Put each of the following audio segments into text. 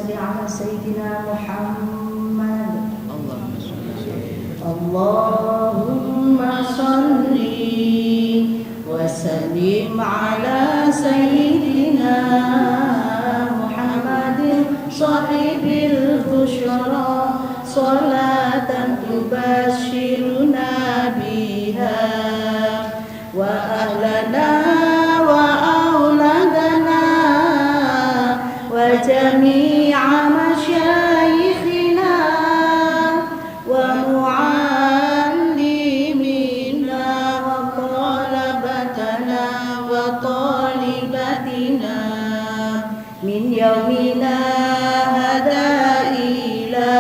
على سيدنا محمد. اللهم صل وسلم على سيدنا محمد صاحب البشرى صلاة تبشرنا بها وأهلنا وأولادنا وجميع مشايخنا ومعلمينا وطلبتنا وطالباتنا من يومنا هذا إلى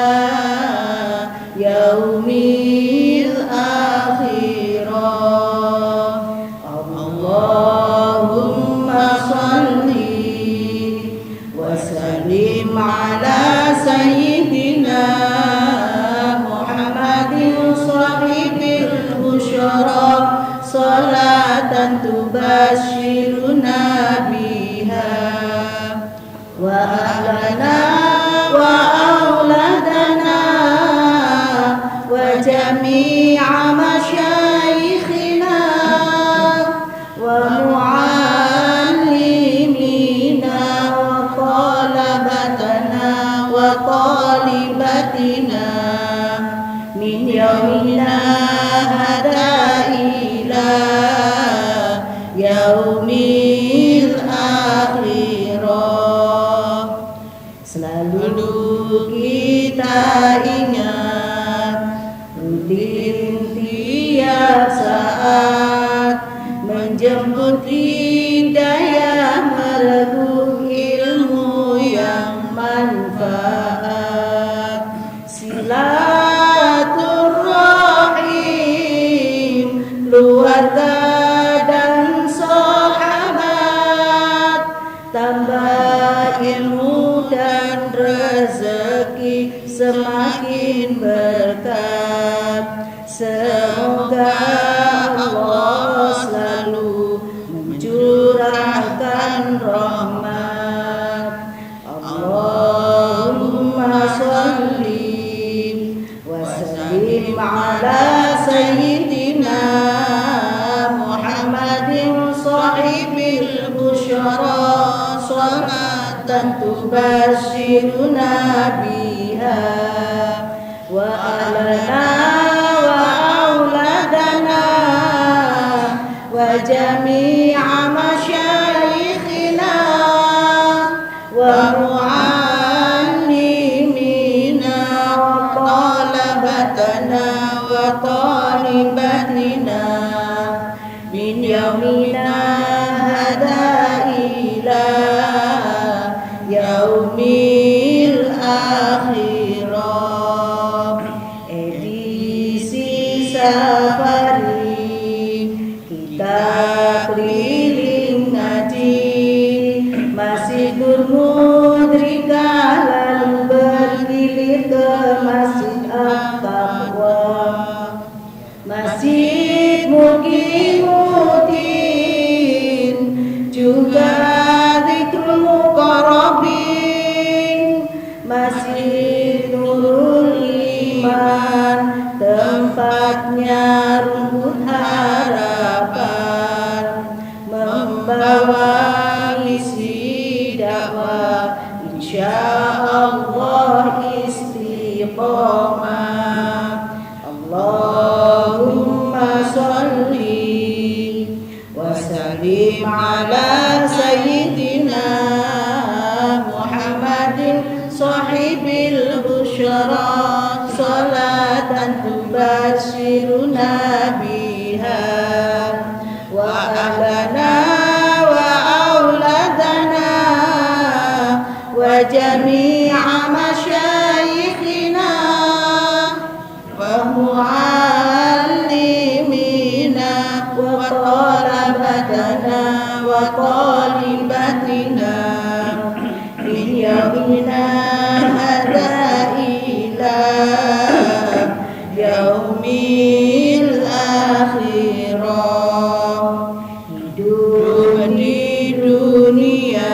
يوم الآخرة. اللهم صل وسلم على سيدنا محمد صاحب البشرى صلاة تبشرنا بها وأهلنا وأولادنا وجميع مشايخنا ومعلمينا وطلبتنا وطالباتنا من يومنا هذا إلى يوم الآخرة. Selalu kita ingat rutin tiap saat menjemput hidayah merebut ilmu yang manfaat. Silaturrahim keluarga dan sahabat, tambah ilmu dan rezeki semakin berkat. Semoga Allah selalu mencurahkan rahmat. Allahumma sholli wa sallim ala sayyidina Muhammadin sahibil busyara salatan tubashiruna biha wa ahlana wa auladana wa jami'a masyayikhina wa mu'allimina wa talabatana wa talibatina min yaumina hada ila yaumil akhirah. Edisi safari kita keliling ngaji Masjidul Mudrikah, lalu bergilir ke Masjid At-Taqwa, Masjid Muqimuddin, juga Dzikrul Muqarrabin, Masjid Nurul Iman, tempatnya rumput harapan, membawa isi dakwah insyaallah istiqomah. Allahumma sholli wa sallim ala sayyidina Muhammadin sahibil busyara salatan tubashiruna biha wa ahlana wa auladana wa jami'a masyayikhina wa mu'allimina wa talabatana wa talibatina min yaumina hada ila yaumil akhirah. Hidup di dunia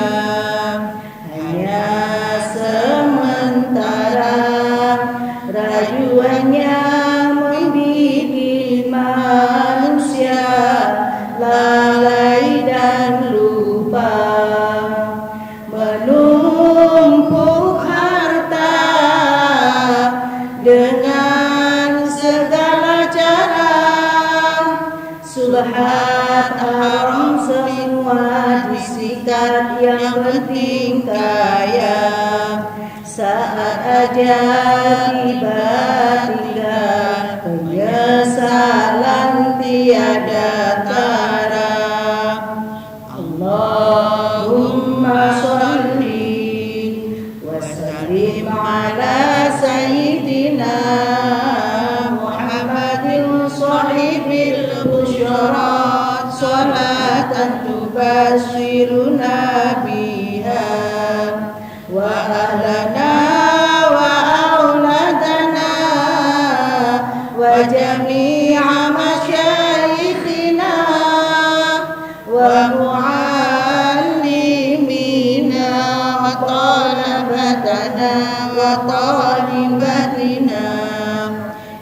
hanya saat ajal tiba-tiba, penyesalan tiada tara. Allahumma sholli wa sallim ala sayyidina Muhammadin sahibil busyara, salatan tubashiruna biha wa ahlana wa auladana wa jami'a masyayikhina wa muallimina wa talabatana wa talibatina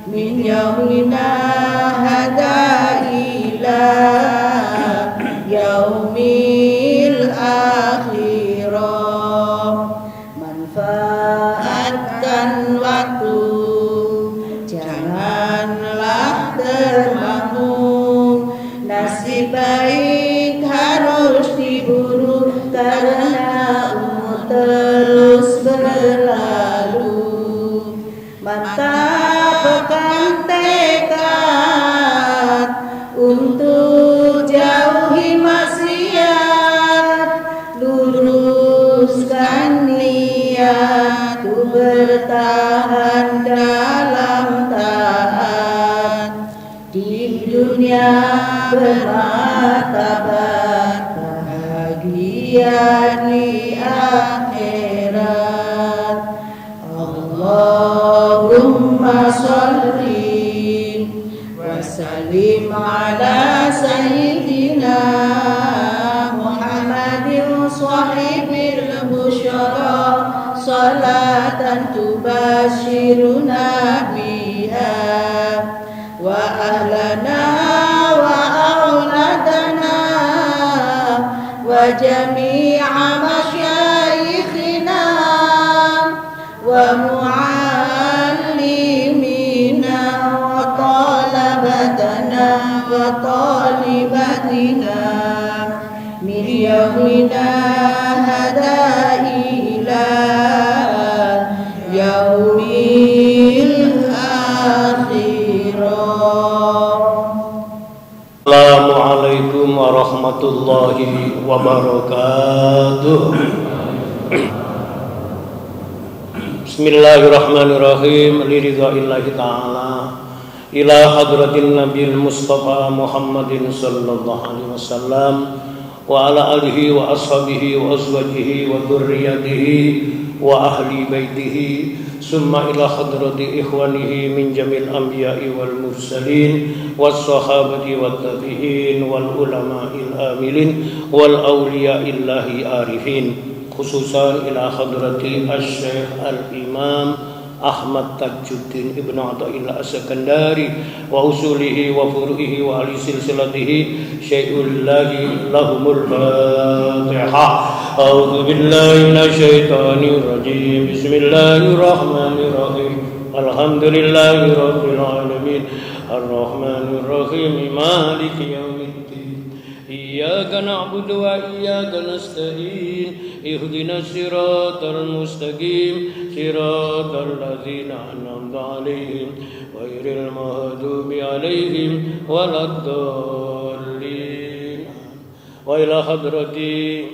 min yaumina hada ila yaumil akhirah. Manfaatkan waktu, janganlah termangu. Nasib baik harus diburu, karena umur terus berlalu. Mantapkan tekad untuk jauhi maksiat, luruskan niat untuk bertahan dalam taat. Di dunia bermartabat, bahagia di akhirat. Allahumma sholli wa sallim ala sayyidina Muhammadin sahibil busyara, salatan tubashiruna biha wa ahlana wa auladana wa jami'a masyayikhina wa muallimina wa talabatana wa talibatina min yaumina hada ila yaumil akhirah. Assalamualaikum warahmatullahi wabarakatuh. Bismillahirrahmanirrahim. Liridha'illahi ta'ala ila hadratin nabiyil mustafa Muhammadin sallallahu alaihi wasallam wa ala alihi wa ashabihi wa azwajihi wa dhurriyyatihi wa ahli baitihi, summa ila hadrati ikhwanihi min jamil anbiya'i wal mursalin was sahabati wat tabi'in wal ulama'il amilin wal awliya'illahi arifin, khususan ila hadrati asy-syekh al-imam Ahmad Tajuddin Ibnu Athaillah As-Sakandari wa usulihi wa furu'ihi wa ali silsilatihi syai'ullahi lahumul Fatihah. A'udzu billahi minasyaitonir rajim. Bismillahirrahmanirrahim. Alhamdulillahi rabbil alamin. Arrahmanir rahim. Maliki yaumiddin. Iyyaka na'budu wa iyyaka nasta'in. Ihdinas siratal mustaqim, siratal ladzina an'amta 'alaihim ghairil maghdubi 'alaihim waladdallin. Wa ila hadrati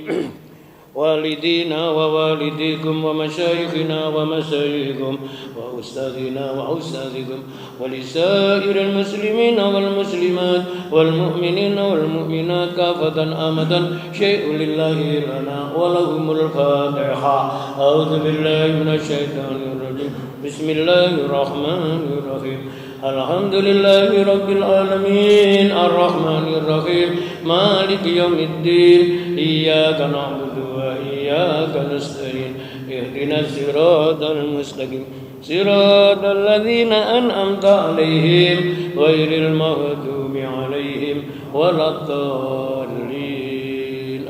walidina wa walidikum wa masyayikhina wa masyayikhum wa ustadzina wa ustadzikum wa lisairil muslimina wal muslimat wal mu'minina wal mu'minat kafatan amadan syai'un lillahi lana wa lahumul Fatihah. A'udzu billahi minasyaitonir rajim. Bismillahirrahmanirrahim. Alhamdulillahi rabbil alamin. Arrahmanir rahim. Maliki yaumiddin. Iyyaka na'budu wa iyyaka nasta'in. Ihdinas siratal mustaqim, siratal ladzina an'amta 'alaihim ghairil maghdubi 'alaihim waladdallin.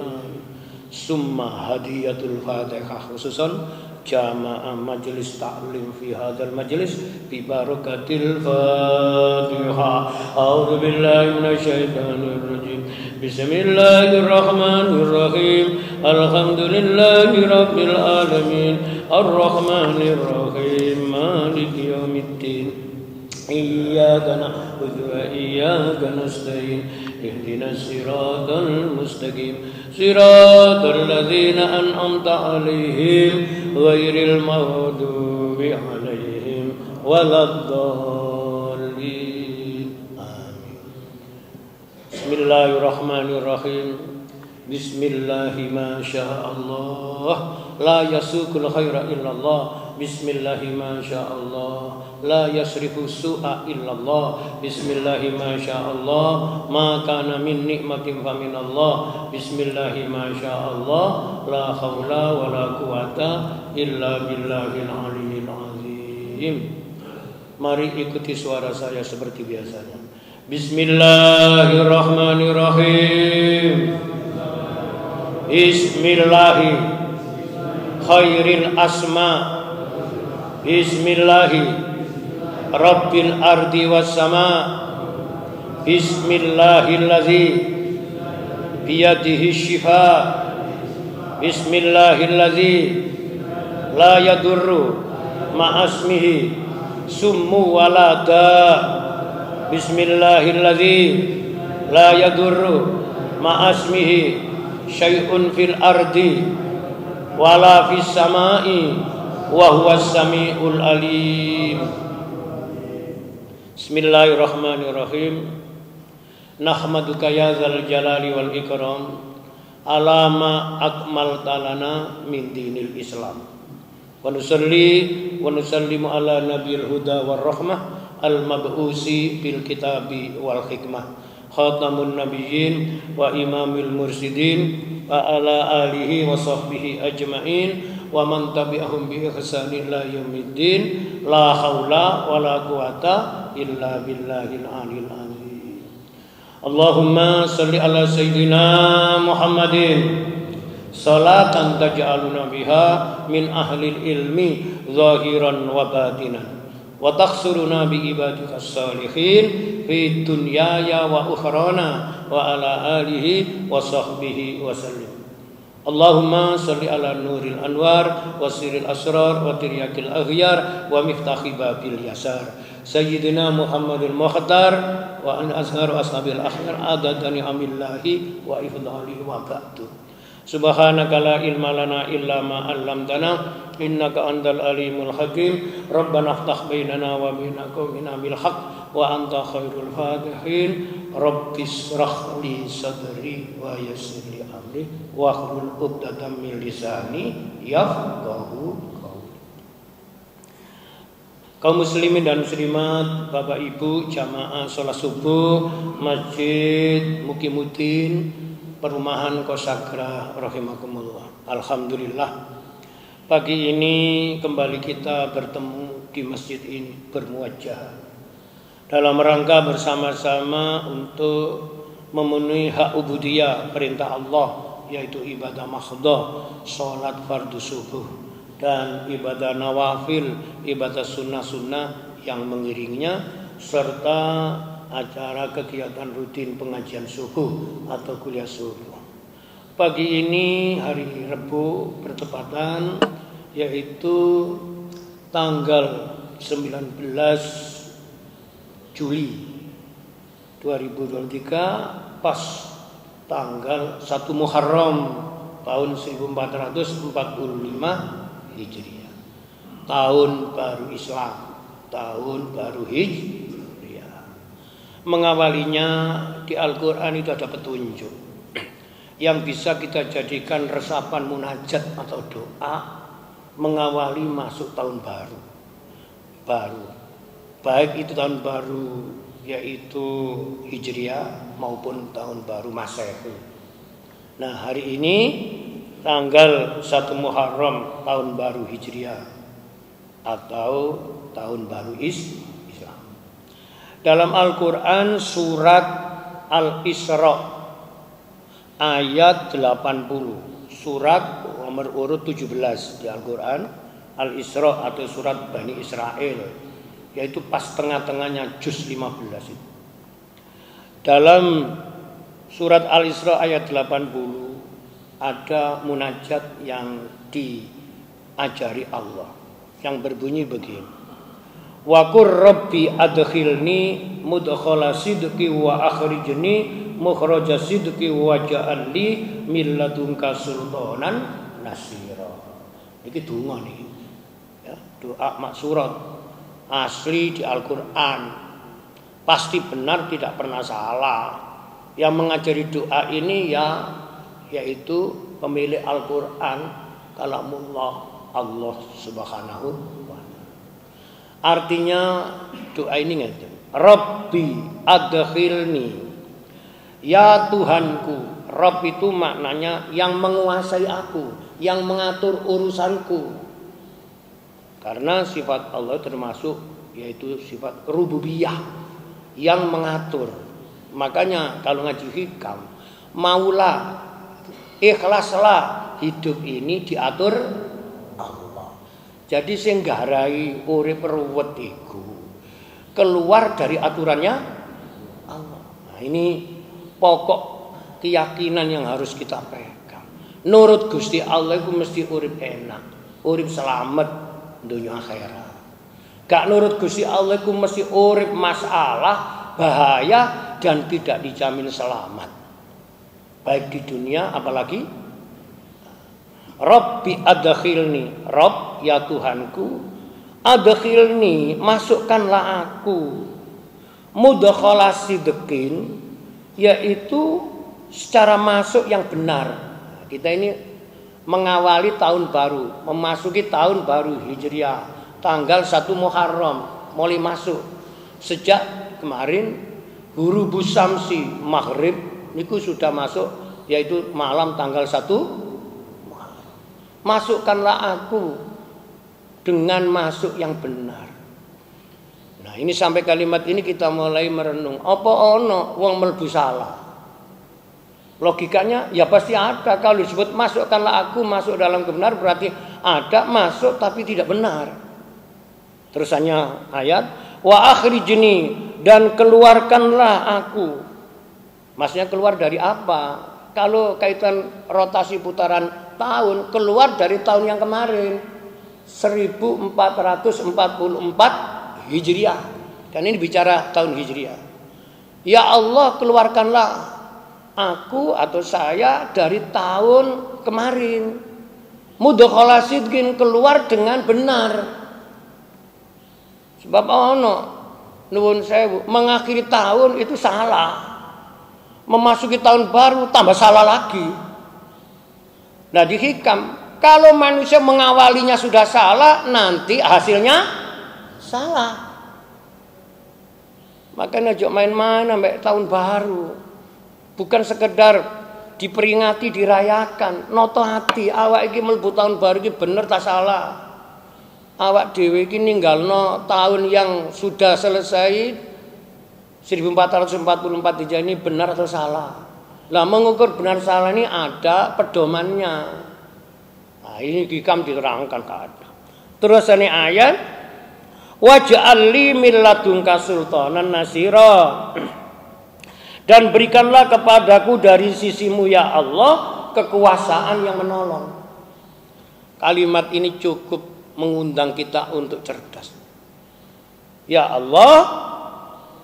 Summa hadiyatul Fatihah, khususan jamaah majlis ta'lim fi hadzal majlis bi barakatil Fatihah. A'udzu billahi minasyaitonir rajim. Bismillahirrahmanirrahim. Alhamdulillahi rabbil alamin. Arrahmanirrahim. Maliki yaumiddin. Iyyaka na'budu wa iyyaka nasta'in. Ihdinas siratal mustaqim. Siratal ladzina an'amta 'alaihim ghairil maghdubi 'alaihim waladdallin. Amin. Bismillahirrahmanirrahim. Bismillahi ma sya'allah la yasukul khaira illallah. Bismillahi ma sya'allah la yasrifu su'a illallah. Bismillahi ma sya'allah ma kana min nikmatin fa minallah. Bismillahi ma sya'allah la haula wa la quwata illa billahil aliyyil azim. Mari ikuti suara saya seperti biasanya. Bismillahirrahmanirrahim. Bismillahi khairil asma. Bismillahi rabbil ardi was sama. Bismillahillazi biyadihi syifa. Bismillahillazi la yadurru ma'asmihi summu walada. Bismillahillazi la yadurru ma'asmihi syai'un fil ardi wala fis samai wa huwas samiul alim. Bismillahirrahmanirrahim. Nahmaduka ya dzal jalali wal ikram alama akmalta lana min dinil islam. Wa nusalli wa nusallimu ala nabiyil huda war rahmah al mab'usi bil kitabi wal hikmah khatamun nabiyyin wa imamil mursidin wa ala alihi wa sahbihi ajma'in wa man tabi'ahum bi ihsanin ila yaumiddin. La haula wa la quwata illa billahil aliyil azim. Allahumma shalli ala sayyidina Muhammadin salatan taj'aluna biha min ahlil ilmi zahiran wa batinan wa takhsuruna bi ibadikas salihin fi dunyaya wa ukhrana wa ala alihi wa sahbihi wa sallim. Allahumma salli ala nuril anwar wa sirril asrar wa tiryakil aghyar wa miftahi babil yasar sayyidina Muhammadul mukhtar wa an azhar ashabil akhyar adadani amillahi wa ifdalihi wa ba'du. Subhanaka la ilma lana illa ma 'allamtana innaka antal alimul hakim. Rabbana iftah bainana wa baina qaumina bil haqq wa anta khairul fatihin. Rabbis shrah li sadri wa yassir li amri wa hlul 'uqdatam min lisani yafqahu qawli. Kaum muslimin dan muslimat, Bapak Ibu jamaah salat subuh Masjid Mukimuddin Perumahan Kosagra rahimakumullah. Alhamdulillah, pagi ini kembali kita bertemu di masjid ini bermuajah dalam rangka bersama-sama untuk memenuhi hak ubudiyah perintah Allah, yaitu ibadah mahdhah, sholat fardu subuh, dan ibadah nawafil, ibadah sunnah-sunnah yang mengiringinya, serta acara kegiatan rutin pengajian subuh atau kuliah subuh. Pagi ini hari Rabu bertepatan yaitu tanggal 19 Juli 2023 pas tanggal 1 Muharram tahun 1445 Hijriah. Tahun baru Islam, tahun baru Hijriah. Mengawalinya di Al-Quran itu ada petunjuk yang bisa kita jadikan resapan munajat atau doa mengawali masuk tahun baru. Baik itu tahun baru yaitu Hijriah maupun tahun baru Masehi. Nah, hari ini tanggal 1 Muharram tahun baru Hijriah atau tahun baru Islam. Dalam Al-Quran surat Al-Isra ayat 80, surat nomor urut 17 di Al-Quran, Al-Isra atau surat Bani Israel, yaitu pas tengah-tengahnya juz 15 itu. Dalam Surat Al-Isra ayat 80 ada munajat yang diajari Allah yang berbunyi begini. Wa qur rabbi adkhilni mudkhala sidqi wa akhrijni mukhraja sidqi wa ja'alni min ladunka sultanan nasira. Iki donga niki. Ya, doa maksurat asli di Al-Qur'an. Pasti benar, tidak pernah salah. Yang mengajari doa ini yaitu pemilik Al-Qur'an, kalamullah, Allah Subhanahu wa ta'ala. Artinya doa ini ngeten. Rabbi adkhilni. Ya Tuhanku. Rabb itu maknanya yang menguasai aku, yang mengatur urusanku. Karena sifat Allah termasuk yaitu sifat rububiyah, yang mengatur. Makanya kalau ngaji hikam, maulah, ikhlaslah hidup ini diatur Allah. Jadi sing nggarai urip ruwet iku keluar dari aturannya Allah. Nah, ini pokok keyakinan yang harus kita pegang. Nurut Gusti Allah iku mesti urip enak, urip selamat dunia akhirat. Gak nurut Gusti Allah iku mesti urip masalah, bahaya, dan tidak dijamin selamat, baik di dunia apalagi. Rabbi adkhilni. Rabb, ya Tuhanku, adkhilni, masukkanlah aku, mudkhala sidqin, yaitu secara masuk yang benar. Kita ini mengawali tahun baru, memasuki tahun baru Hijriah, tanggal 1 Muharram mulai masuk. Sejak kemarin Ghurubus Syamsi maghrib niku sudah masuk, yaitu malam tanggal 1 Muharram. Masukkanlah aku dengan masuk yang benar. Nah, ini sampai kalimat ini kita mulai merenung. Apa ono wong mlebu salah? Logikanya ya pasti ada. Kalau disebut masukkanlah aku masuk dalam kebenaran, berarti ada masuk tapi tidak benar. Terusannya ayat, wa akhrijni, dan keluarkanlah aku. Maksudnya keluar dari apa? Kalau kaitan rotasi putaran tahun, keluar dari tahun yang kemarin 1444 Hijriah. Kan ini bicara tahun Hijriah. Ya Allah, keluarkanlah aku atau saya dari tahun kemarin. Mudkhala sidqin, keluar dengan benar. Sebab ono nuwun sewu, mengakhiri tahun itu salah. Memasuki tahun baru tambah salah lagi. Nah, di hikam, kalau manusia mengawalinya sudah salah, nanti hasilnya salah. Makanya jok main-main sampai tahun baru. Bukan sekedar diperingati, dirayakan. Noto hati, awak iki mlebu tahun baru iki bener tak salah. Awak dhewe iki ninggalno tahun yang sudah selesai 1444 Hijriah ini benar atau salah. Lah mengukur benar salah ini ada pedomannya. Nah, ini hikam diterangkan ada. Terus ini ayat, waj'alli min ladunka sultanan nasira. Dan berikanlah kepadaku dari sisimu ya Allah kekuasaan yang menolong. Kalimat ini cukup mengundang kita untuk cerdas. Ya Allah,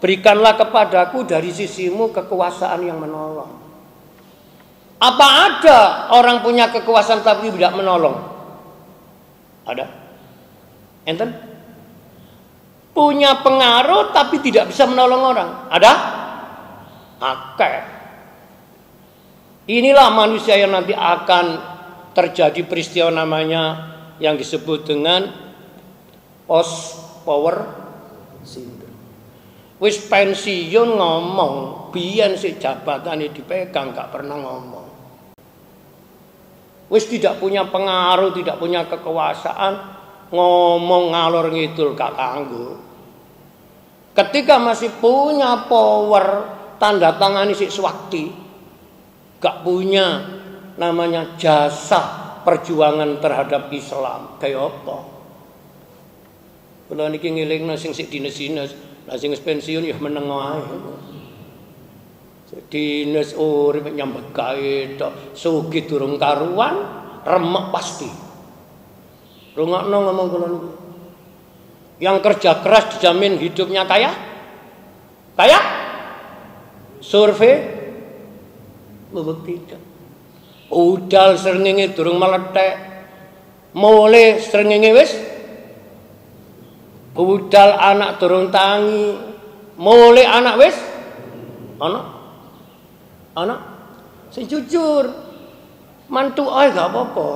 berikanlah kepadaku dari sisimu kekuasaan yang menolong. Apa ada orang punya kekuasaan tapi tidak menolong? Ada? Enten? Punya pengaruh tapi tidak bisa menolong orang? Ada? Akeh. Inilah manusia yang nanti akan terjadi peristiwa namanya yang disebut dengan post power syndrome. Wis pensiun ngomong, biyen sik jabatane dipegang gak pernah ngomong. Wis tidak punya pengaruh, tidak punya kekuasaan, ngomong ngalor ngidul gak kanggo. Ketika masih punya power, tanda tangani sik swakti, gak punya namanya jasa perjuangan terhadap Islam. Kayak apa? Kula niki ngelingno sing sik dines-dines, lah sing pensiun ya meneng ae. Jadi nes urip nyambek gawe tok, sugih durung karuan, remek pasti. Rungokno ngomong kula niku. Yang kerja keras dijamin hidupnya kaya? Kaya? Survei membuktikan. Udal srengenge durung meletek. Mulai srengenge wis. Udal anak durung tangi. Mulai anak wis. Anak sing jujur. Mantu ae gak apa-apa.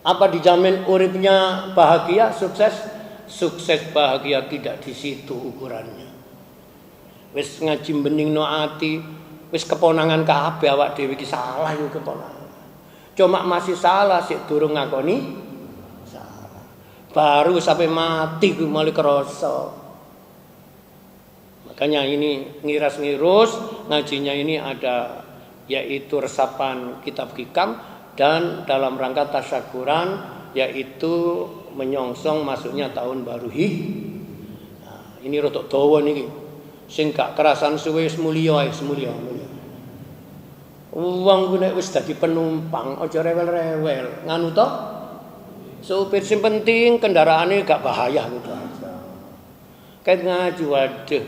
Apa dijamin uripnya bahagia, sukses? Sukses bahagia tidak di situ ukurannya. Wis ngaji beningno ati, wis keponangan kabeh awak dhewe iki salah yo keponangan. Cuma masih salah sik durung ngakoni salah. Baru sampai mati ku mulai kerasa. Makanya ini ngiras-ngirus ngajinya ini ada yaitu resapan kitab hikam dan dalam rangka tasyakuran yaitu menyongsong masuknya tahun baru Nah, ini rotok dawa niki. Sing gak kerasan suwe wis mulya ae, mulya. Wong ku nek wis dadi penumpang aja rewel-rewel. Nganu to? Supir sing penting kendaraane gak bahaya gitu aja. Kait ngaji waduh.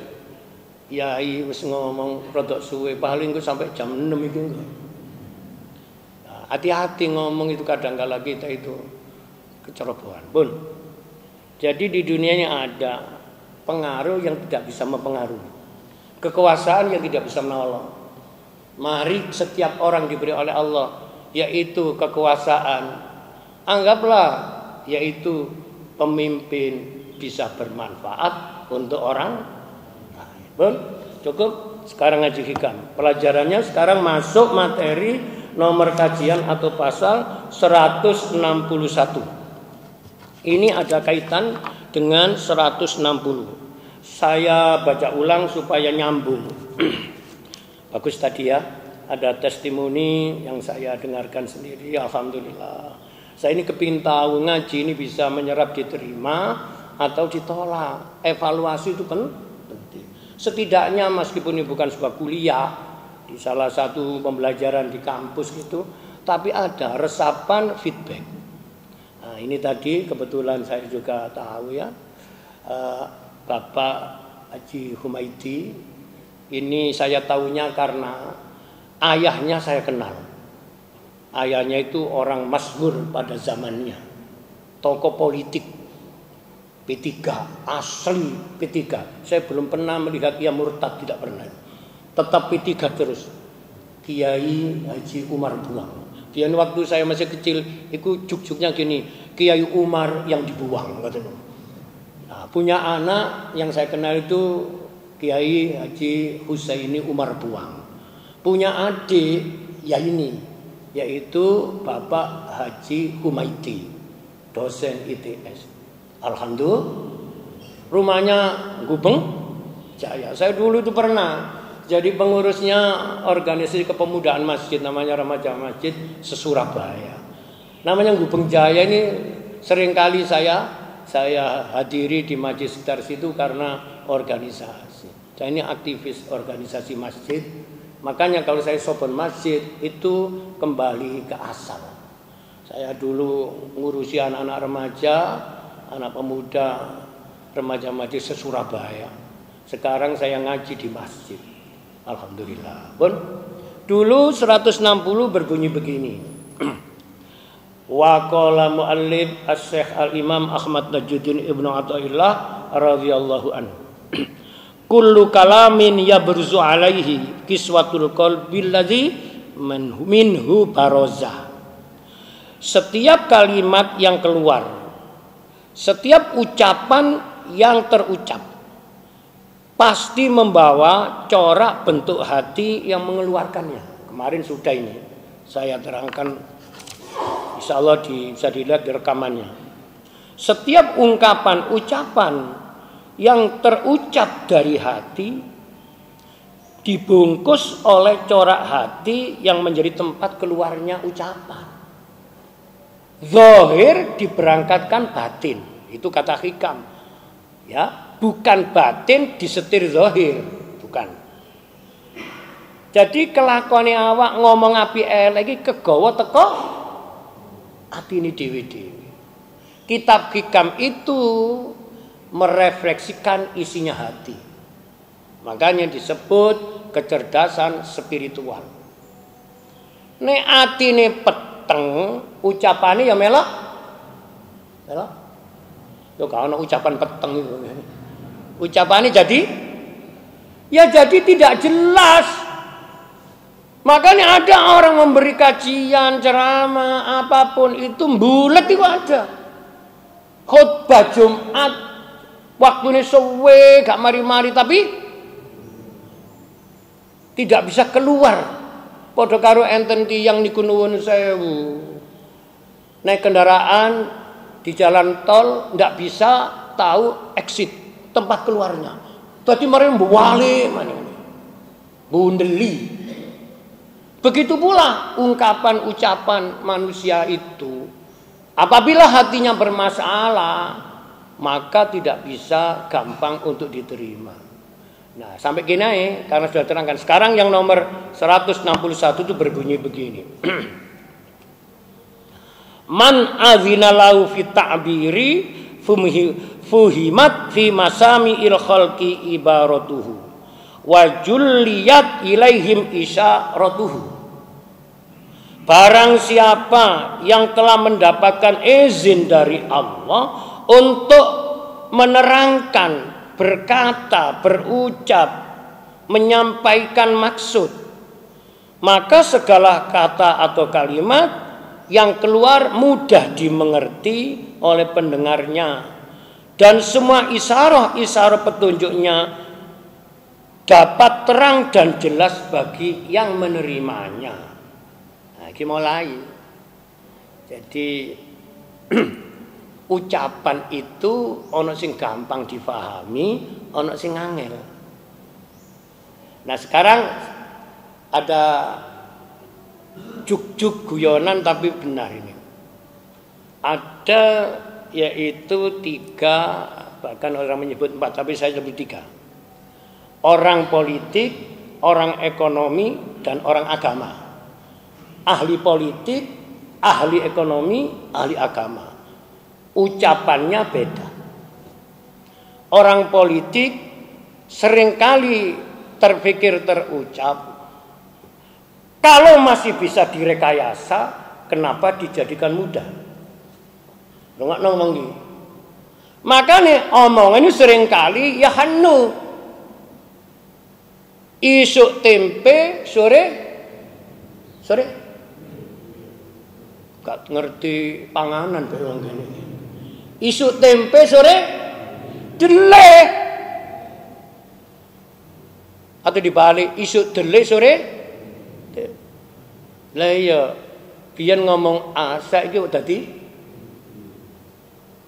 Yai wis ngomong rodok suwe paling ku sampai jam 6 iki. Nah, hati-hati ngomong itu kadang-kala kita itu kecerobohan, Bun. Jadi di dunia ini ada pengaruh yang tidak bisa mempengaruhi. Kekuasaan yang tidak bisa menolong. Mari setiap orang diberi oleh Allah yaitu kekuasaan. Anggaplah yaitu pemimpin bisa bermanfaat untuk orang lain. Bun, cukup sekarang ngaji hikam. Pelajarannya sekarang masuk materi nomor kajian atau pasal 161. Ini ada kaitan dengan 160. Saya baca ulang supaya nyambung. Bagus tadi ya. Ada testimoni yang saya dengarkan sendiri. Alhamdulillah. Saya ini kepingin tahu ngaji ini bisa menyerap diterima atau ditolak. Evaluasi itu penting. Setidaknya meskipun ini bukan sebuah kuliah di salah satu pembelajaran di kampus gitu, tapi ada resapan feedback. Nah, ini tadi kebetulan saya juga tahu ya. Bapak Haji Humaidi ini saya tahunya karena ayahnya saya kenal. Ayahnya itu orang masyhur pada zamannya, tokoh politik P3, asli P3. Saya belum pernah melihat dia murtad, tidak pernah. Tetap P3 terus. Kiai Haji Umar Buang. Dia waktu saya masih kecil, itu juk-juknya gini, Kiai Umar yang dibuang katanya. Nah, punya anak yang saya kenal itu Kiai Haji Husaini Umar Buang. Punya adik ya ini, yaitu Bapak Haji Humaidi, dosen ITS. Alhamdulillah, rumahnya Gubeng Jaya. Saya dulu itu pernah jadi pengurusnya organisasi kepemudaan masjid, namanya Remaja Masjid se-Surabaya. Namanya Gubeng Jaya ini seringkali saya hadiri di masjid sekitar situ karena organisasi. Saya ini aktivis organisasi masjid. Makanya kalau saya sopan masjid itu kembali ke asal. Saya dulu ngurusi anak-anak remaja, anak pemuda remaja masjid se-Surabaya. Sekarang saya ngaji di masjid. Alhamdulillah. Bon, dulu 160 berbunyi begini. Wa qala muallif Asy-Syaikh Al-Imam Ahmad Najuddin Ibnu Athaillah radhiyallahu anhu. Kullu kalamin yabruzu alaihi kiswatul qalbi alladzi minhu baroza. Setiap kalimat yang keluar, setiap ucapan yang terucap pasti membawa corak bentuk hati yang mengeluarkannya. Kemarin sudah ini saya terangkan, insya Allah bisa dilihat di rekamannya. Setiap ungkapan ucapan yang terucap dari hati dibungkus oleh corak hati yang menjadi tempat keluarnya ucapan. Zahir diberangkatkan batin, itu kata hikam. Ya, bukan batin disetir zahir, bukan. Jadi kelakone awak ngomong apik elek iki kegawa teko atine dhewe-dhewe. Kitab hikam itu merefleksikan isinya hati. Makanya disebut kecerdasan spiritual. Nek atine peteng, ucapane ya melok. Melok. Yo gak ono ucapan peteng itu. Ucapane jadi tidak jelas. Makanya ada orang memberi kajian, ceramah, apapun itu bulet itu ada. Khutbah Jumat waktunya suwe gak mari-mari tapi tidak bisa keluar. Padha karo enten tiyang niku nuwun sewu. Naik kendaraan di jalan tol ndak bisa tahu exit tempat keluarnya. Tadi mari mbwale maneh. Bundeli. Begitu pula ungkapan-ucapan manusia itu apabila hatinya bermasalah maka tidak bisa gampang untuk diterima. Nah, sampai gini karena sudah terangkan. Sekarang yang nomor 161 itu berbunyi begini. Man azina lahu fi ta'biri fuhimat fi masami'il khalqi ibaratuhu wa julliyat ilaihim isyaratuhu. Barang siapa yang telah mendapatkan izin dari Allah untuk menerangkan, berkata, berucap, menyampaikan maksud, maka segala kata atau kalimat yang keluar mudah dimengerti oleh pendengarnya dan semua isyarah petunjuknya dapat terang dan jelas bagi yang menerimanya. Iki mulai. Jadi ucapan itu ono sing gampang difahami, ono sing angel. Nah, sekarang ada juk-juk guyonan tapi benar ini. Ada yaitu 3, bahkan orang menyebut 4, tapi saya sebut 3. Orang politik, orang ekonomi, dan orang agama. Ahli politik, ahli ekonomi, ahli agama. Ucapannya beda. Orang politik seringkali terpikir terucap, kalau masih bisa direkayasa, kenapa dijadikan mudah? Nggak ngomong gitu. Makanya omongan ini seringkali ya hanu. Isuk tempe, sore gak ngerti panganan kaya wong kene. Isuk tempe sore dele. Atau dibalik isuk dele sore. Lah iya, biyen ngomong A saiki dadi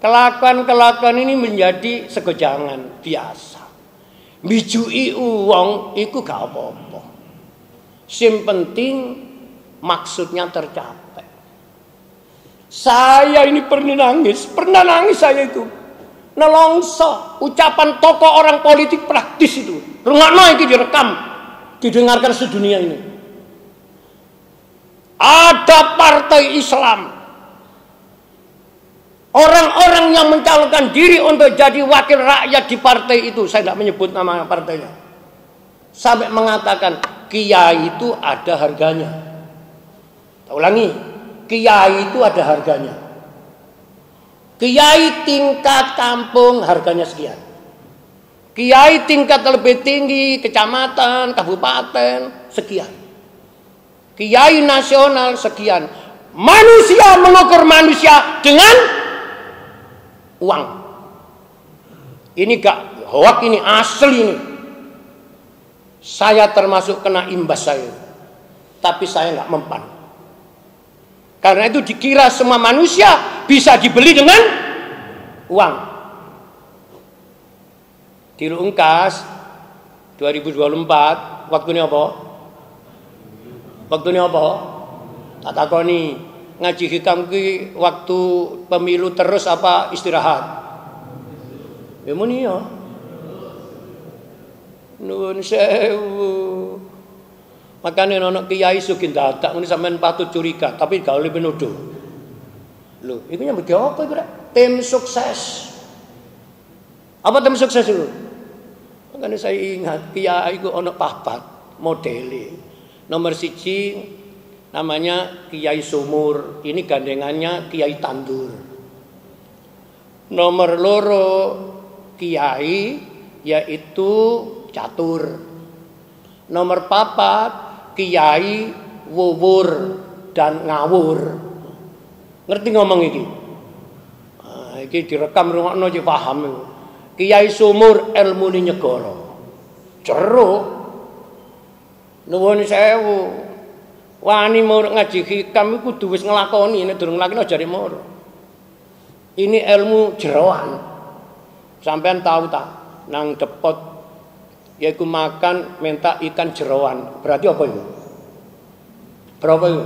kelakuan ini menjadi segojangan biasa. Bijui uang iku gak apa-apa. Sing penting maksudnya tercapai. Saya ini pernah nangis saya itu. Nelongso ucapan tokoh orang politik praktis itu. Rungokno iki direkam, didengarkan sedunia ini. Ada partai Islam. Orang-orang yang mencalonkan diri untuk jadi wakil rakyat di partai itu, saya tidak menyebut nama partainya. Sampai mengatakan kiai itu ada harganya. Tak ulangi, kiai itu ada harganya. Kiai tingkat kampung harganya sekian. Kiai tingkat lebih tinggi kecamatan, kabupaten sekian. Kiai nasional sekian. Manusia mengukur manusia dengan uang. Ini gak hoak, ini asli ini. Saya termasuk kena imbas saya. Tapi saya gak mempan. Karena itu dikira semua manusia bisa dibeli dengan uang. Di Ungkas 2024 waktunya apa? Tak takoni ngaji hikam ki waktu pemilu terus apa istirahat? Ya muni ya. Nuwun sewu. Makane ana kiai sugih dadak ngene sampean patut curiga, tapi gak oleh penuduh. Lho, iku nyambut apa iku rek? Tim sukses. Apa tim sukses itu? Makane saya ingat kiai iku ana papat modele. Nomor 1 namanya Kiai Sumur, ini gandengannya Kiai Tandur. Nomor 2 kiai yaitu Catur. Nomor 4 Kiai Wuwur dan Ngawur. Ngerti ngomong iki? Nah, iki direkam rungokno yo paham iku. Kiai Sumur elmune nyegara. Jeruk. Nuwun sewu. Wani mur ngaji hikam iku kudu wis nglakoni, nek durung nglakoni aja jare mur. Ini ilmu jeroan. Sampean tahu tak? Nang depot yaiku makan minta ikan jeroan. Berarti apa itu? Berapa itu?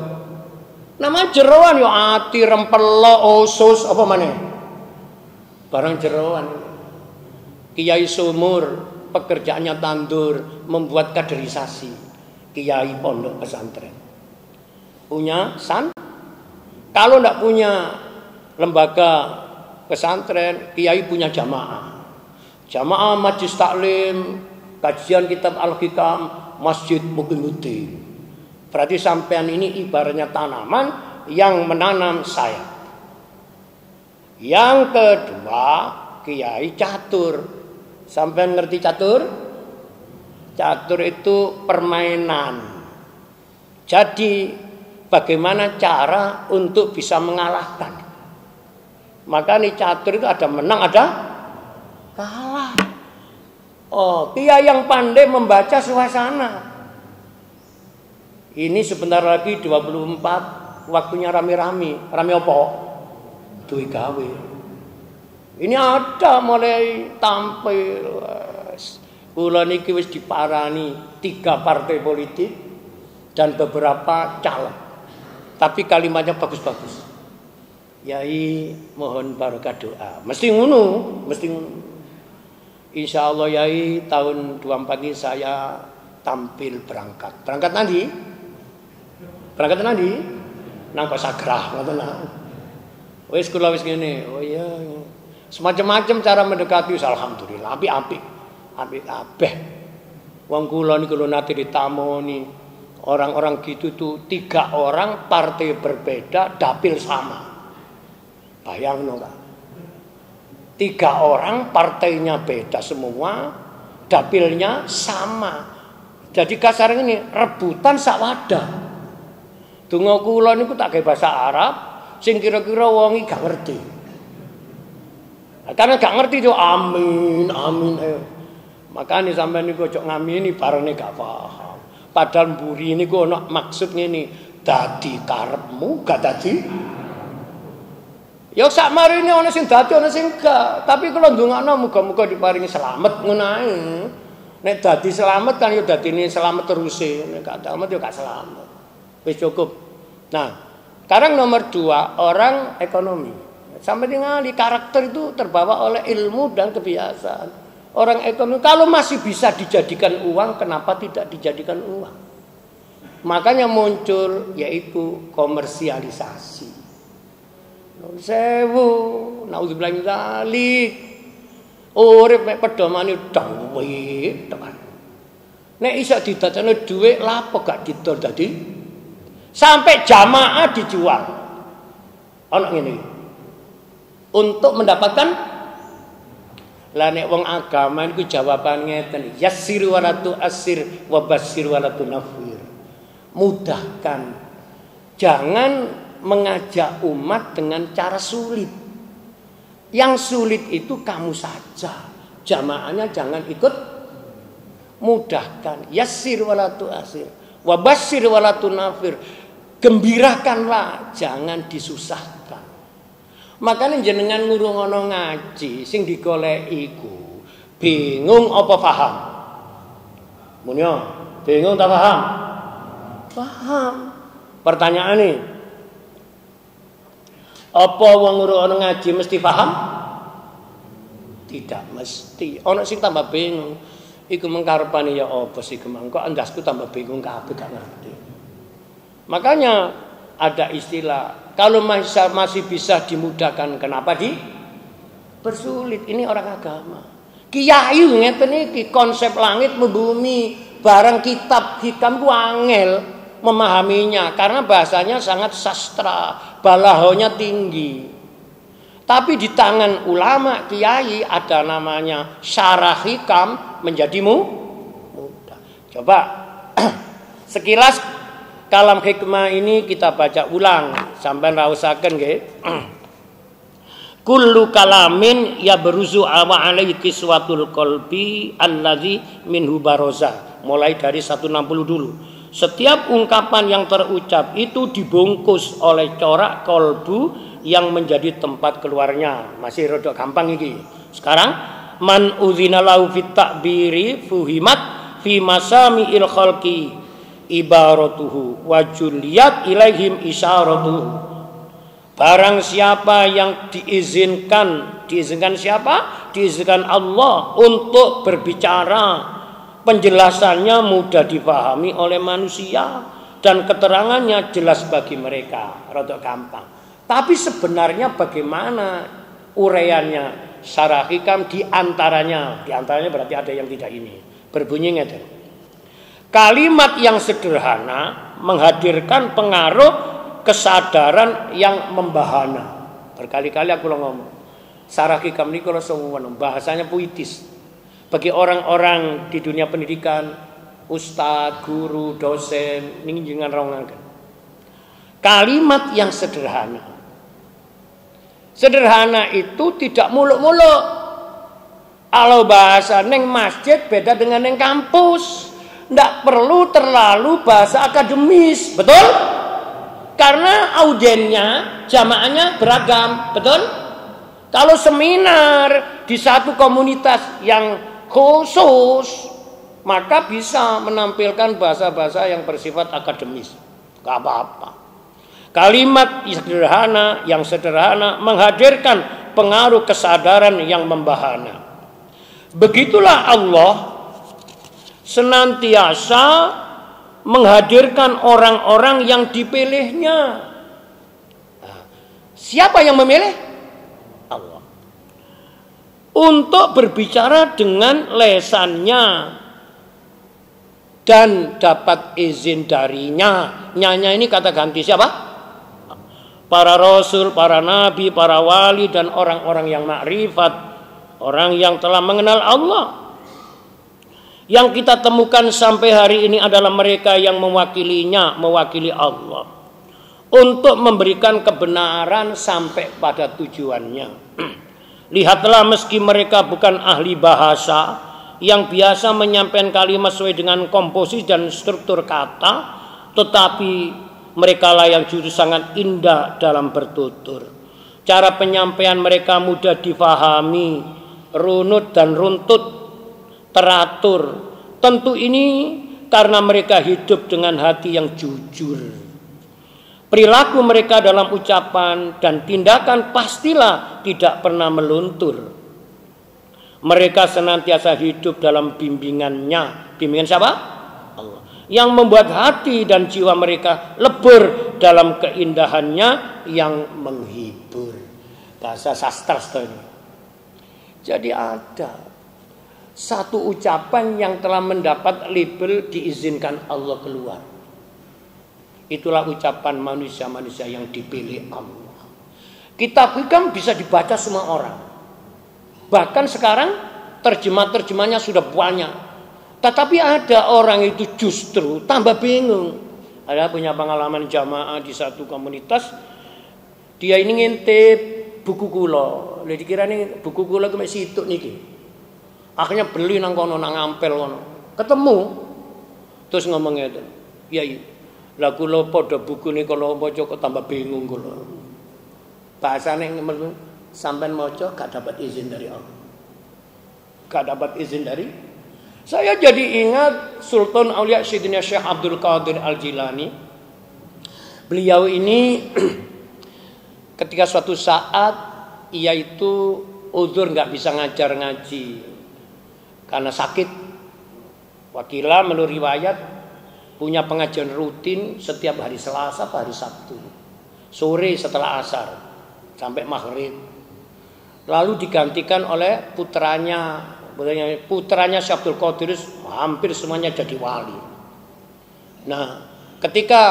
Nama jeroan yo ati rempelo usus apa maneh? Barang jeroan. Kiai Sumur pekerjaannya tandur, membuat kaderisasi. Kiai pondok pesantren. Punya kalau ndak punya lembaga pesantren, kiai punya jamaah. Jamaah majlis taklim, kajian kitab Al-Hikam, masjid Muqimuddin. Berarti sampean ini ibaratnya tanaman yang menanam saya. Yang kedua, Kiai Catur. Sampean ngerti catur? Catur itu permainan. Jadi bagaimana cara untuk bisa mengalahkan? Maka nih catur itu ada menang, ada kalah. Oh, kiai yang pandai membaca suasana. Ini sebentar lagi 24 waktunya rame-rame. Rame apa? Duwe gawe. Ini ada mulai tampil. Kula niki wis diparani 3 partai politik dan beberapa caleg. Tapi kalimatnya bagus-bagus. Yai mohon barokah doa. Mesti ngono, mesti ngono. Insya Allah Yai tahun 24 ini saya tampil berangkat. Berangkat nanti? Berangkat nanti? Nang kok sagrah ngoten nah. Wis kula wis ngene. Oh iya. Semacam-macam cara mendekati alhamdulillah. Apik-apik. Apik kabeh. Wong kula niku lho nate ditamoni. Orang-orang gitu tuh 3 orang partai berbeda dapil sama. Bayangno Kak. 3 orang partainya beda semua, dapilnya sama. Jadi kasar ini rebutan sak wadah. Donga kula niku tak gawe bahasa Arab sing kira-kira wong iki gak ngerti. Nah, karena gak ngerti yo amin amin. Makane sampean niku ojo ngamini barene gak paham. Padahal mburi niku ana maksud ngene, dadi karepmu gak dadi. Ya sak marine ana sing dadi ana sing gak, tapi kula ndongakno muga-muga diparingi slamet ngono ae. Nek dadi slamet kan ya dadine slamet teruse, nek gak slamet ya gak slamet. Wis cukup. Nah, sekarang nomor 2 orang ekonomi. Sampai ningali karakter itu terbawa oleh ilmu dan kebiasaan. Orang ekonomi kalau masih bisa dijadikan uang, kenapa tidak dijadikan uang? Makanya muncul yaitu komersialisasi. Sewu, naudzubillah min dzalik. Urip mek pedomane dhuwit teman. Nek iso didadekno dhuwit lapo gak didol dadi sampai jamaah dijual. Ana ngene. Untuk mendapatkan lah nek wong agama niku jawaban ngeten, yassir wa la tu'assir wa basyir wa la tunafir. Mudahkan. Jangan mengajak umat dengan cara sulit. Yang sulit itu kamu saja. Jamaahnya jangan ikut. Mudahkan. Yassir wa la tu'assir wa basyir wa la tunafir. Gembirakanlah, jangan disusahkan. Makanya jenengan ngurungono ngaji sing digoleki iku bingung apa paham? Munyo, bingung tak paham? Paham. Pertanyaane, apa wong ngurungono ngaji mesti paham? Tidak mesti. Ana sing tambah bingung. Iku mengkarepane ya apa sih kemang kok andasku tambah bingung kabeh gak ngerti. Makanya ada istilah kalau masih bisa dimudahkan kenapa dipersulit? Ini orang agama. Kiai ngeten iki konsep langit membumi barang kitab hikam ku angel memahaminya karena bahasanya sangat sastra, balahonya tinggi. Tapi di tangan ulama kiai ada namanya syarah hikam menjadi mudah. Coba sekilas kalam hikmah ini kita baca ulang sampai rausaken nggih. Kullu kalamin ya beruzu awa alaihi kiswatul qalbi allazi minhu baroza. Mulai dari 160 dulu. Setiap ungkapan yang terucap itu dibungkus oleh corak kolbu yang menjadi tempat keluarnya. Masih rodok gampang iki. Sekarang man udzina lahu fit ta'biri fuhimat fi masami'il khalqi ibaratuhu wa juliyat ilaihim isyaratuhu. Barang siapa yang diizinkan siapa? Diizinkan Allah untuk berbicara. Penjelasannya mudah dipahami oleh manusia dan keterangannya jelas bagi mereka. Rodok gampang. Tapi sebenarnya bagaimana uraiannya syarah hikam diantaranya berarti ada yang tidak ini. Berbunyi ngeten. Kalimat yang sederhana menghadirkan pengaruh kesadaran yang membahana. Berkali-kali aku ngomong. Syarah hikam ini kalau semua bahasanya puitis. Bagi orang-orang di dunia pendidikan, ustadz, guru, dosen, ini jangan rongakan. Kalimat yang sederhana. Sederhana itu tidak muluk-muluk. Kalau bahasa neng masjid beda dengan neng kampus. Tidak perlu terlalu bahasa akademis, betul? Karena audiennya, jamaahnya beragam, betul? Kalau seminar di satu komunitas yang khusus, maka bisa menampilkan bahasa-bahasa yang bersifat akademis. Gak apa-apa. Kalimat yang sederhana menghadirkan pengaruh kesadaran yang membahana. Begitulah Allah senantiasa menghadirkan orang-orang yang dipilihnya. Nah, siapa yang memilih? Allah. Untuk berbicara dengan lesannya dan dapat izin darinya. Nyanya ini kata ganti siapa? Para rasul, para nabi, para wali dan orang-orang yang makrifat, orang yang telah mengenal Allah. Yang kita temukan sampai hari ini adalah mereka yang mewakili Allah untuk memberikan kebenaran sampai pada tujuannya. Lihatlah meski mereka bukan ahli bahasa yang biasa menyampaikan kalimat sesuai dengan komposisi dan struktur kata, tetapi mereka lah yang justru sangat indah dalam bertutur. Cara penyampaian mereka mudah difahami, runut dan runtut, teratur. Tentu ini karena mereka hidup dengan hati yang jujur. Perilaku mereka dalam ucapan dan tindakan pastilah tidak pernah meluntur. Mereka senantiasa hidup dalam bimbingannya. Bimbingan siapa? Allah. Yang membuat hati dan jiwa mereka lebur dalam keindahannya yang menghibur. Bahasa sastra ini. Jadi ada satu ucapan yang telah mendapat label diizinkan Allah keluar. Itulah ucapan manusia-manusia yang dipilih Allah. Kitab hikam bisa dibaca semua orang. Bahkan sekarang terjemah-terjemahnya sudah banyak. Tetapi ada orang itu justru tambah bingung. Ada punya pengalaman jamaah di satu komunitas. Dia ini ngintip buku kula. Lha dikira nih buku kula ku mek situk niki. Akhirnya beli nang kono nang ngampel kono. Ketemu. Terus ngomong ngeten. Iya. Lah kula padha buku niku kula maca kok tambah bingung kula. Bahasane sampean maca gak dapat izin dari Allah. Gak dapat izin dari saya jadi ingat Sultan Aulia Sayyidina Syekh Abdul Qadir Al-Jilani. Beliau ini ketika suatu saat ia itu uzur gak bisa ngajar ngaji karena sakit. Wakila menurut riwayat punya pengajian rutin setiap hari Selasa atau hari Sabtu. Sore setelah asar sampai maghrib. Lalu digantikan oleh putranya Syekh Abdul Qadir, hampir semuanya jadi wali. Nah, ketika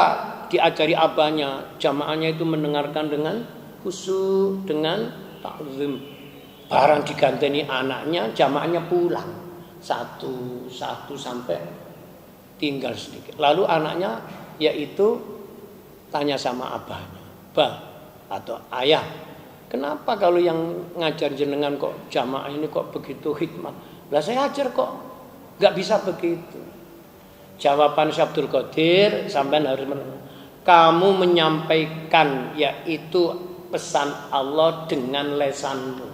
diajari abahnya, jamaahnya itu mendengarkan dengan khusyuk, dengan takzim. Barang diganteni anaknya, jamaahnya pulang satu sampai tinggal sedikit. Lalu anaknya yaitu tanya sama abahnya, "Bah atau ayah, kenapa kalau yang ngajar jenengan kok jamaah ini kok begitu hikmat? Lah saya ajar kok nggak bisa begitu." Jawaban Syekh Abdul Qadir, sampean harus kamu menyampaikan yaitu pesan Allah dengan lesanmu.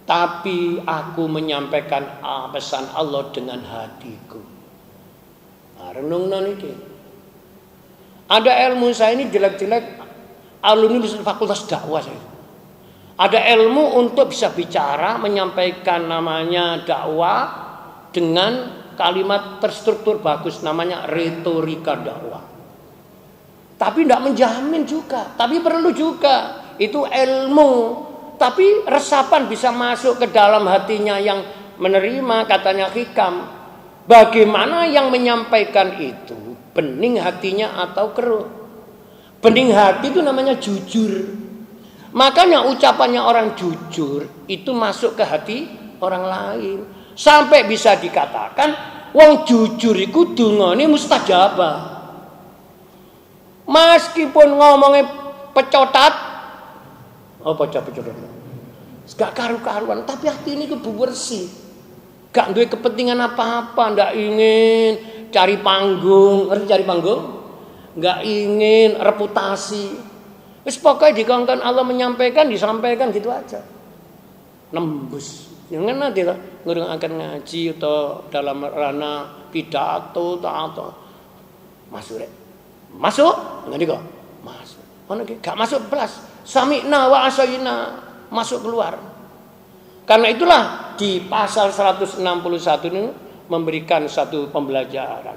Tapi aku menyampaikan pesan Allah dengan hatiku. Nah, renungkan ini. Ada ilmu saya ini jelek-jelek, alumni fakultas dakwah saya. Ada ilmu untuk bisa bicara, menyampaikan namanya dakwah dengan kalimat terstruktur bagus, namanya retorika dakwah. Tapi tidak menjamin juga, tapi perlu juga. Itu ilmu. Tapi resapan bisa masuk ke dalam hatinya yang menerima, katanya hikam. Bagaimana yang menyampaikan itu? Bening hatinya atau keruh? Bening hati itu namanya jujur. Makanya ucapannya orang jujur itu masuk ke hati orang lain. Sampai bisa dikatakan wong jujur iku dungane mustajabah. Meskipun ngomongnya pecotat, gak karu-karuan, tapi hati ini bersih. Gak duwe kepentingan apa-apa, ndak ingin cari panggung, ngerti cari panggung? Nggak ingin reputasi. Wis pokoknya dikongkon Allah menyampaikan, disampaikan gitu aja. Nembus. Yang nanti lah ngurung akan ngaji atau dalam ranah pidato atau masuk rek. Masuk? Nggak kok. Masuk. Mana gak masuk belas. Sami'na wa asyina, masuk keluar. Karena itulah di pasal 161 ini memberikan satu pembelajaran.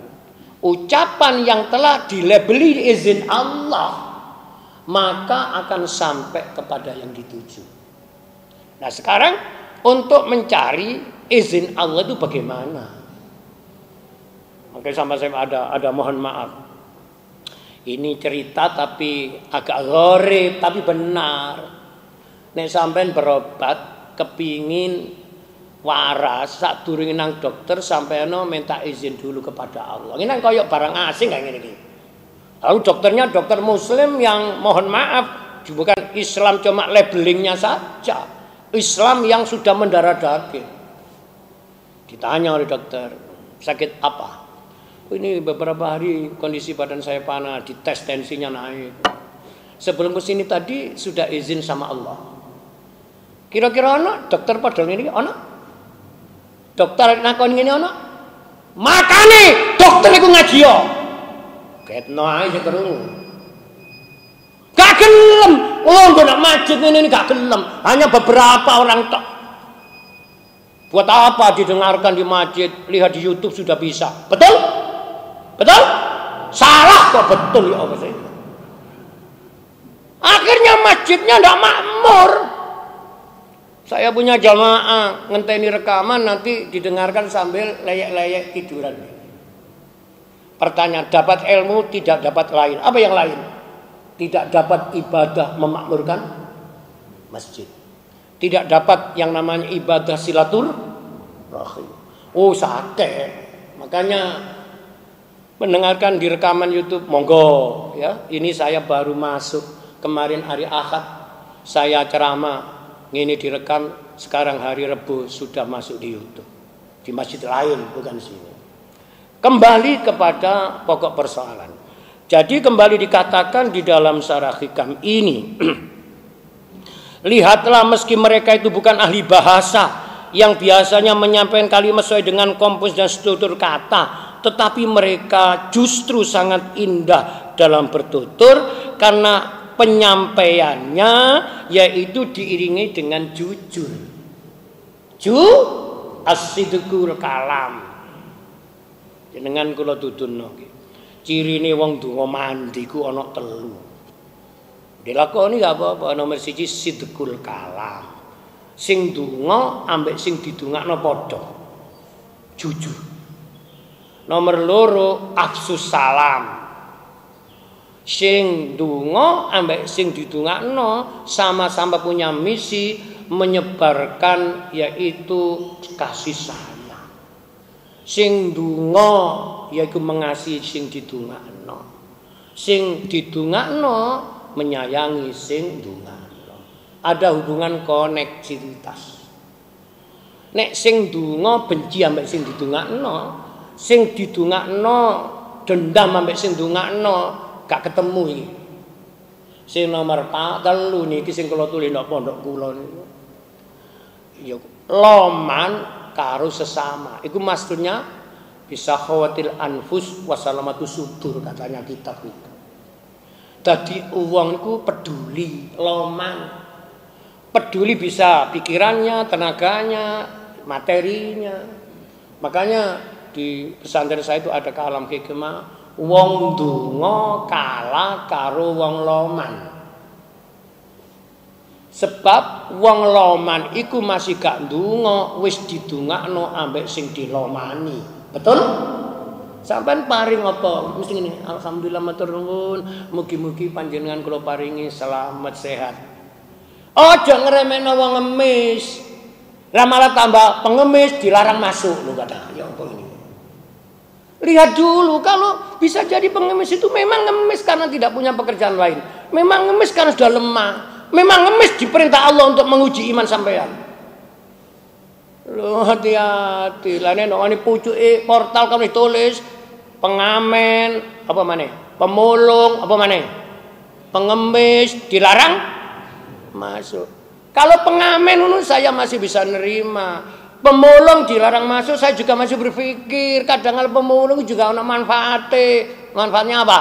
Ucapan yang telah dilabeli izin Allah, maka akan sampai kepada yang dituju. Nah sekarang untuk mencari izin Allah itu bagaimana? Makanya sama saya ada mohon maaf. Ini cerita tapi agak gharib tapi benar. Nek sampean berobat kepingin waras sak durunge nang dokter sampeano minta izin dulu kepada Allah. Ini kan koyok barang asing kayak gini. Lalu dokternya dokter muslim yang mohon maaf bukan Islam cuma labelingnya saja. Islam yang sudah mendarah daging. Ditanya oleh dokter, sakit apa? Ini beberapa hari kondisi badan saya panas, dites tensinya naik. Sebelum ke sini tadi sudah izin sama Allah. Kira-kira ana dokter padahal ini ana? Dokter nakon ngene ana? Makane dokter iku ngaji yo. Ketno ae sing krungu. Gak gelem. Oh, nggak masjid ini gak gelem. Hanya beberapa orang tok. Buat apa didengarkan di masjid? Lihat di YouTube sudah bisa. Betul? Betul? Salah kok betul ya Allah saya. Akhirnya masjidnya tidak makmur. Saya punya jamaah ngenteni rekaman nanti didengarkan sambil leyek-leyek tiduran. Pertanyaan, dapat ilmu tidak dapat lain. Apa yang lain? Tidak dapat ibadah memakmurkan masjid. Tidak dapat yang namanya ibadah silaturahim. Oh sakit. Makanya mendengarkan di rekaman YouTube, monggo ya. Ini saya baru masuk kemarin hari Ahad, saya ceramah, ini direkam sekarang hari Rebu sudah masuk di YouTube. Di masjid lain bukan sini. Kembali kepada pokok persoalan. Jadi kembali dikatakan di dalam Syarah Hikam ini, lihatlah meski mereka itu bukan ahli bahasa yang biasanya menyampaikan kalimat sesuai dengan kompos dan struktur kata, tetapi mereka justru sangat indah dalam bertutur karena penyampaiannya yaitu diiringi dengan jujur. As-sidqul kalam. Jenengan kula tutunno nggih. Cirine wong donga mandi ku ana 3. Dilakoni gak apa-apa. Nomor 1 sidqul kalam. Sing donga ambek sing didongakno padha. Jujur. Nomor 2 afsus salam. Sing donga ambek sing didongakno sama-sama punya misi menyebarkan yaitu kasih sayang. Sing donga yaitu mengasihi sing didongakno. Sing didongakno menyayangi sing dongakno. Ada hubungan koneksivitas. Nek sing donga benci ambek sing didongakno, sing didongakno dendam ambek sing dongakno gak ketemu iki. Sing nomor 3 niki sing kula tulis nang pondok kula niku. Ya loman karo sesama. Iku maksudnya bisa khawatil anfus wasalamatu sudur katanya kitab itu. Dadi wong iku peduli, loman. Peduli bisa pikirannya, tenaganya, materinya. Makanya di pesantren saya itu ada kalam hikmah. Wong donga kalah karo wong loman. Sebab wong loman iku masih gak ndonga wis didongakno ambek sing dilomani. Betul? Sampeyan paring apa? Mesti ngene, alhamdulillah matur nuwun, mugi-mugi panjenengan kula paringi selamat sehat. Aja ngremehno wong ngemis. Lah malah tambah pengemis dilarang masuk lho kata. Ya apa ini? Lihat dulu, kalau bisa jadi pengemis itu memang ngemis karena tidak punya pekerjaan lain. Memang ngemis karena sudah lemah. Memang ngemis diperintah Allah untuk menguji iman sampean. Loh hati-hati. Lah nek ini pucuke portal kamu ditulis pengamen, apa maneh? Pemulung, apa maneh? Pengemis dilarang masuk. Kalau pengamen itu saya masih bisa nerima. Pemulung dilarang masuk, saya juga masih berpikir kadang-kadang pemulung juga ada manfaatnya. Manfaatnya apa?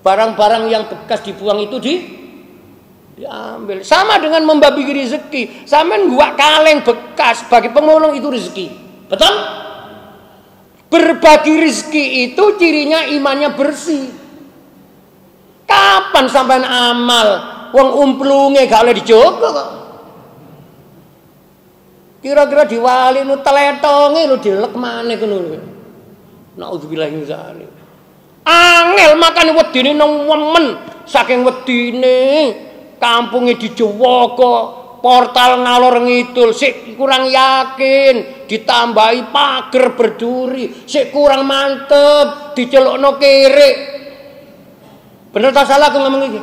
Barang-barang yang bekas dibuang itu diambil. Sama dengan membagi rezeki. Sama gua kaleng bekas bagi pemulung itu rezeki. Betul? Berbagi rezeki itu cirinya imannya bersih. Kapan sampean amal wong umplunge gak oleh dijogo kok? Kira-kira diwali nu teletonge lu dilek maneh ngono lho. Nauzubillah min dzalik. Angel makane wedine nang wemen saking wedine kampunge dijowogo portal ngalor ngidul sik kurang yakin ditambahi pager berduri sik kurang mantep dicelukno kirik. Bener ta salah aku ngomong iki?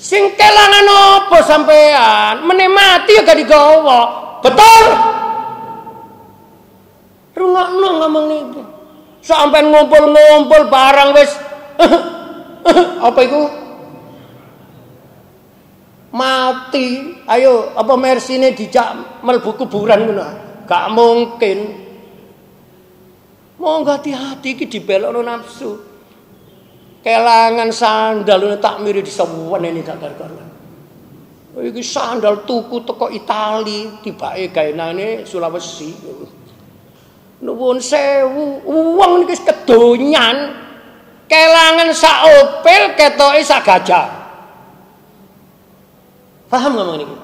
Sing kelangan apa sampean? Meneh mati ya gak digawa. Betul? Rungokno ngomong iki. Sampean ngumpul-ngumpul barang wis apa iku? Mati. Ayo, apa mersine dijak mlebu kuburan ngono? Gak mungkin. Monggo hati-hati iki dibelokno nafsu. Kelangan sandal tak mirip diseweneni tak karuan. Iki sandal tuku teko Itali, tibake gaenane Sulawesi. Nuwun sewu, wong niki kedonyan. Kelangan sak opel ketoke sak gajah. Paham ngomong niki?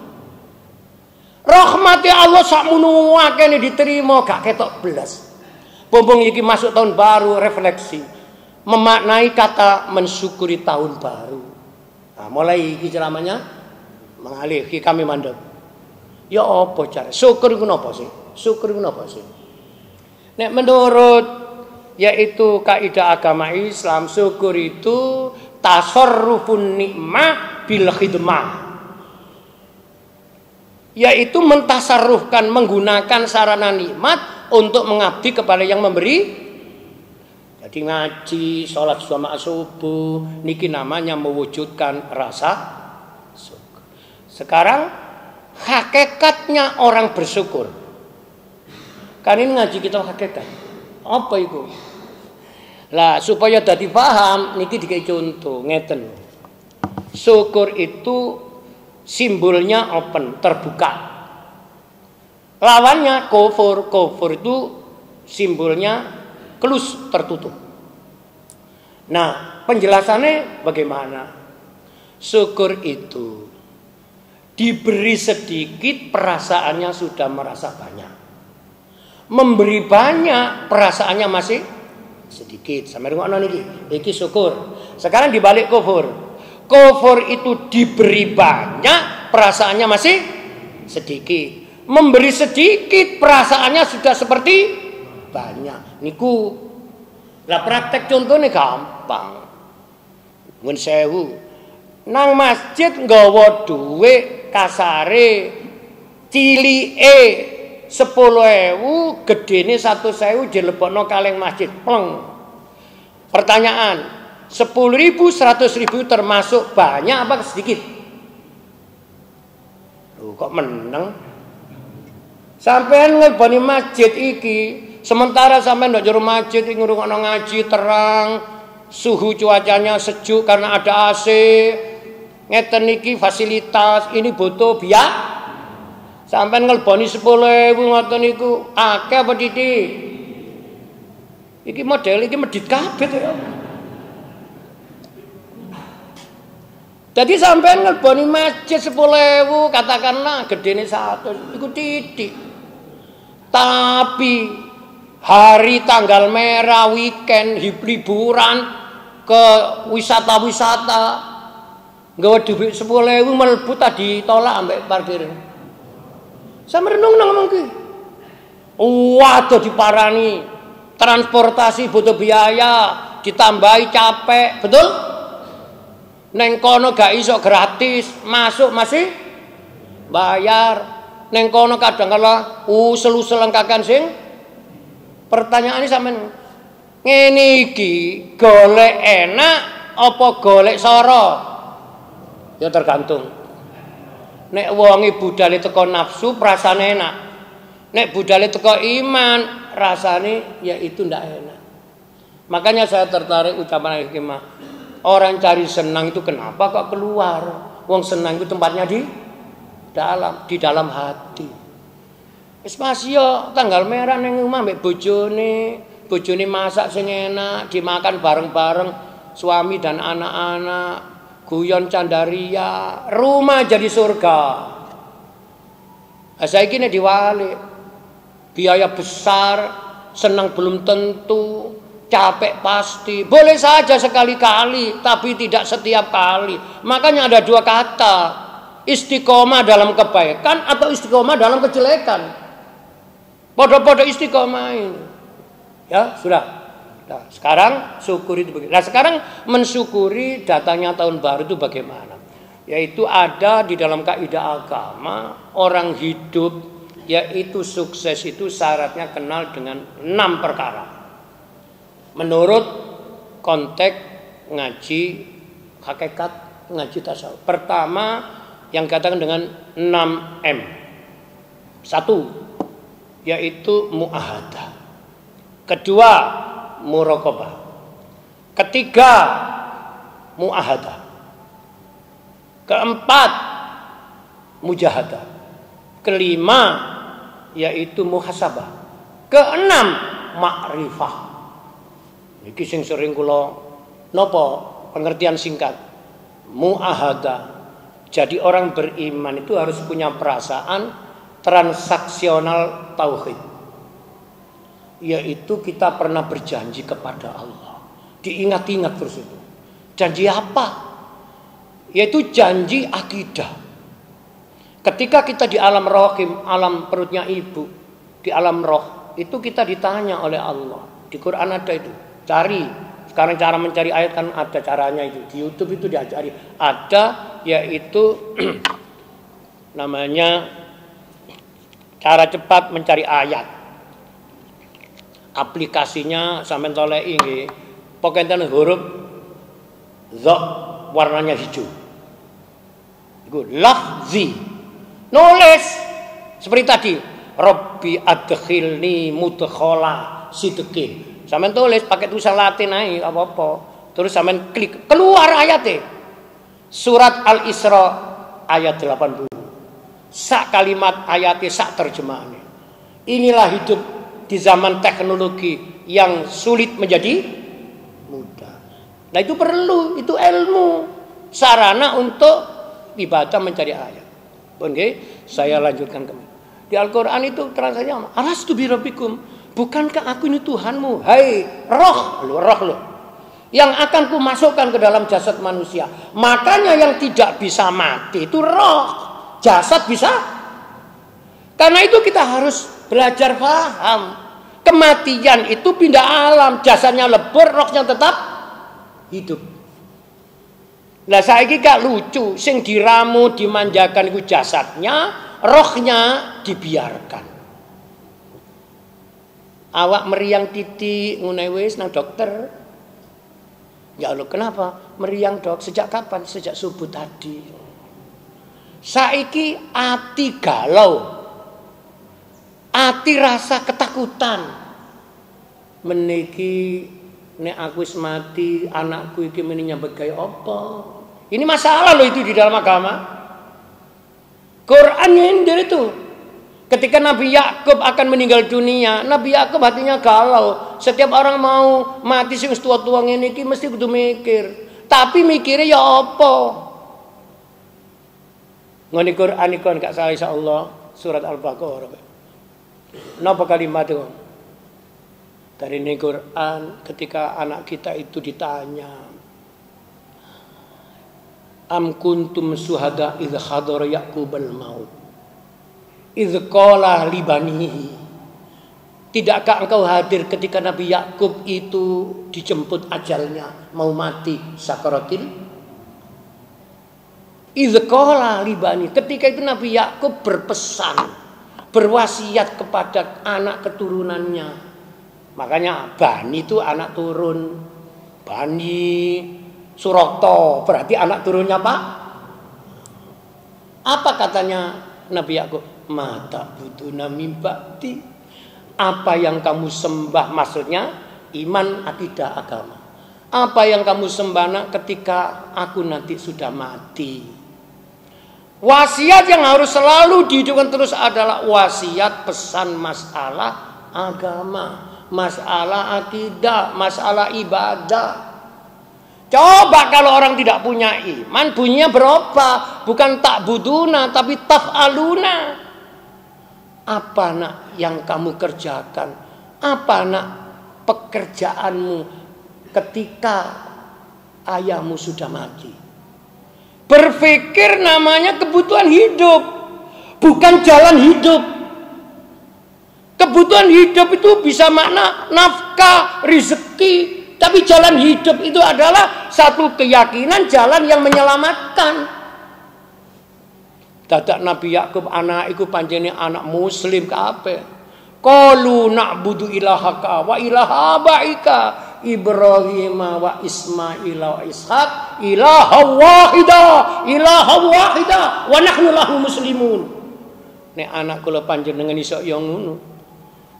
Rahmati Allah sakmono akeh diterima gak ketok belas. Pompong iki masuk tahun baru refleksi. Memaknai kata mensyukuri tahun baru. Nah, mulai iki ceramahnya mengalih kami mandek. Ya apa cara? Syukur iku napa sih? Syukur iku napa sih? Nek menurut yaitu kaidah agama Islam, syukur itu tasarrufun nikmah bil khidmah. Yaitu mentasarrufkan menggunakan sarana nikmat untuk mengabdi kepada yang memberi. Jadi ngaji, sholat jamaah subuh, niki namanya mewujudkan rasa syukur. Sekarang hakikatnya orang bersyukur. Kan ini ngaji kita hakikat. Apa itu? Lah supaya dadi paham, niki dikai contoh ngeten. Syukur itu simbolnya open, terbuka. Lawannya kufur. Kufur itu Simbolnya kelus, tertutup. Nah, penjelasannya bagaimana? Syukur itu diberi sedikit, perasaannya sudah merasa banyak. Memberi banyak, perasaannya masih sedikit. Sampai ngono niki. Iki syukur. Sekarang dibalik kufur. Kufur itu diberi banyak, perasaannya masih sedikit. Memberi sedikit, perasaannya sudah seperti banyak. Niku lah praktek contohnya gampang. Mun sewu nang masjid nggawa dhuwit kasare cilike 10.000, gedene 100.000 dilebokno kaleng masjid. Pleng. Pertanyaan, 10.000, 100.000 termasuk banyak apa sedikit? Loh, kok meneng? Sampean ngleboni masjid iki, sementara sampean ndok jero masjid iki ngrungokno ngaji terang, suhu cuacanya sejuk karena ada AC. Ngeten iki fasilitas, ini butuh biaya. Sampeyan ngelboni 10.000 ngoten niku akeh apa titik? Iki model iki medhit kabeh ya. Jadi sampeyan ngelboni masjid 10.000 katakanlah gedene 100 iku titik. Tapi hari tanggal merah, weekend, liburan ke wisata-wisata nggawa dhuwit 10.000 mlebu tadi tolak ambek parkir. Sampe renung nang ngomong ki. Waduh diparani. Transportasi butuh biaya, ditambahi capek, betul? Neng kono gak iso gratis, masuk masih bayar. Neng kono kadang kala usel-usel kakan sing. Pertanyaan ini sampean ngene iki golek enak apa golek soro? Ya tergantung. Nek wonge budale teko nafsu rasane enak. Nek budale teko iman rasane ya itu ndak enak. Makanya saya tertarik ucapan Hikmah. Orang cari senang itu kenapa kok keluar? Wong senang itu tempatnya di dalam hati. Wis masih tanggal merah ning omah mbek bojone masak sing enak, dimakan bareng-bareng suami dan anak-anak. Guyon candaria, rumah jadi surga. Saiki nek diwalik, biaya besar, senang belum tentu, capek pasti. Boleh saja sekali-kali, tapi tidak setiap kali. Makanya ada dua kata, istiqomah dalam kebaikan atau istiqomah dalam kejelekan. Podo-podo istiqomah ini. Ya, sudah. Nah, sekarang syukuri itu bagaimana? Nah, sekarang mensyukuri datangnya tahun baru itu bagaimana? Yaitu ada di dalam kaidah agama, orang hidup yaitu sukses itu syaratnya kenal dengan 6 perkara. Menurut konteks ngaji hakikat ngaji tasawuf. Pertama yang katakan dengan 6M. 1 yaitu muahadah. Kedua muraqabah. Ketiga muahadah. Keempat mujahadah. Kelima yaitu muhasabah. Keenam makrifah. Iki sing sering kula napa pengertian singkat. Muahadah. Jadi orang beriman itu harus punya perasaan transaksional tauhid. Yaitu kita pernah berjanji kepada Allah. Diingat-ingat terus itu. Janji apa? Yaitu janji akidah. Ketika kita di alam rahim, alam perutnya ibu, di alam roh, itu kita ditanya oleh Allah. Di Quran ada itu. Cari. Sekarang cara mencari ayat kan ada caranya itu. Di YouTube itu diajari. Ada yaitu namanya cara cepat mencari ayat. Aplikasinya sampai tolek ini pokoknya huruf zok warnanya hijau. Itu lafzi. Nulis seperti tadi. Rabbi adkhilni mudkhala sidqin. Sampeyan tulis pakai tulisan Latin ae apa-apa. Terus sampeyan klik keluar ayatnya. Surat Al-Isra ayat 80. Sak kalimat ayatnya sak terjemahannya. Inilah hidup di zaman teknologi yang sulit menjadi mudah. Nah itu perlu, itu ilmu, sarana untuk ibadah mencari ayat. Oke, saya lanjutkan kembali. Di Al-Quran itu terangnya, alastu birabbikum, bukankah aku ini Tuhanmu? Hai roh lo, yang akan kumasukkan ke dalam jasad manusia. Makanya yang tidak bisa mati itu roh, jasad bisa. Karena itu kita harus belajar paham. Kematian itu pindah alam, jasadnya lebur, rohnya tetap hidup. Lah saiki gak lucu, sing diramu dimanjakan itu jasadnya, rohnya dibiarkan. Awak meriang titik ngene wis nang dokter. Ya Allah, kenapa meriang dok? Sejak kapan? Sejak subuh tadi. Saiki ati galau. Ati rasa ketakutan. Meniki nek aku wis mati, anakku iki meni nyambet gawe apa? Ini masalah loh itu di dalam agama. Quran nyindir itu. Ketika Nabi Yakub akan meninggal dunia, Nabi Yakub hatinya galau. Setiap orang mau mati sing tua-tua ngene iki mesti kudu mikir. Tapi mikirnya ya apa? Ngene Quran iku gak salah insyaallah surat Al-Baqarah. Napa kalimat itu? Dari ini Quran ketika anak kita itu ditanya, am kuntum suhada idh hadara Yaqubal maut idh qala li banihi. Tidakkah engkau hadir ketika Nabi Yakub itu dijemput ajalnya, mau mati sakaratil? Idh qala li bani, ketika itu Nabi Yakub berpesan, berwasiat kepada anak keturunannya. Makanya Bani itu anak turun, Bani Surokto berarti anak turunnya Pak. Apa katanya Nabi Yakub? Mata buduna mimbakti. Apa yang kamu sembah, maksudnya iman, akidah, agama. Apa yang kamu sembah ketika aku nanti sudah mati. Wasiat yang harus selalu dihidupkan terus adalah wasiat pesan masalah agama, masalah akidah, masalah ibadah. Coba kalau orang tidak punya iman, bunyinya berubah. Bukan tak buduna, tapi taf'aluna. Apa nak yang kamu kerjakan? Apa nak pekerjaanmu ketika ayahmu sudah mati? Berpikir namanya kebutuhan hidup, bukan jalan hidup. Kebutuhan hidup itu bisa makna nafkah, rezeki. Tapi jalan hidup itu adalah satu keyakinan jalan yang menyelamatkan. Dadak Nabi Yakub anak iku panjene anak muslim kabeh. Qalu na'budu ilahaka wa ilaha abaika Ibrahim wa Ismail wa Ishaq ilaha wahida wa nahnu lahu muslimun. Nek anak kula panjenengan iso yo ngono.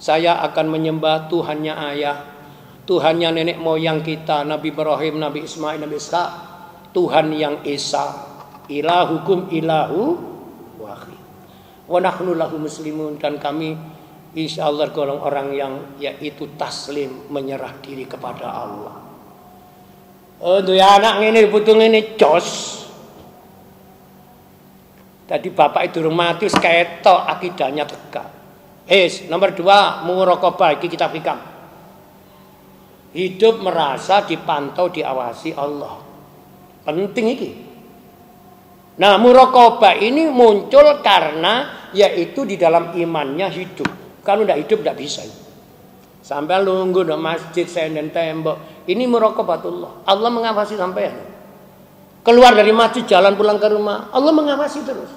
Saya akan menyembah Tuhannya ayah, Tuhannya nenek moyang kita, Nabi Ibrahim, Nabi Ismail, Nabi Ishaq, Tuhan yang esa. Ilahukum ilahu wahid. Wa nahnu lahu muslimun, dan kami insyaallah golong orang yang yaitu taslim, menyerah diri kepada Allah. Oh, duwe anak ngene putu ngene jos. Tadi bapak itu mati wis ketok akidahnya tegak. Nomor 2, muraqabah iki kita fikam. Hidup merasa dipantau, diawasi Allah. Penting iki. Nah, muraqabah ini muncul karena yaitu di dalam imannya hidup. Kalau tidak hidup tidak bisa. Sampai nunggu di masjid senden tembok. Ini muraqabatullah. Allah mengawasi sampai keluar dari masjid jalan pulang ke rumah. Allah mengawasi terus.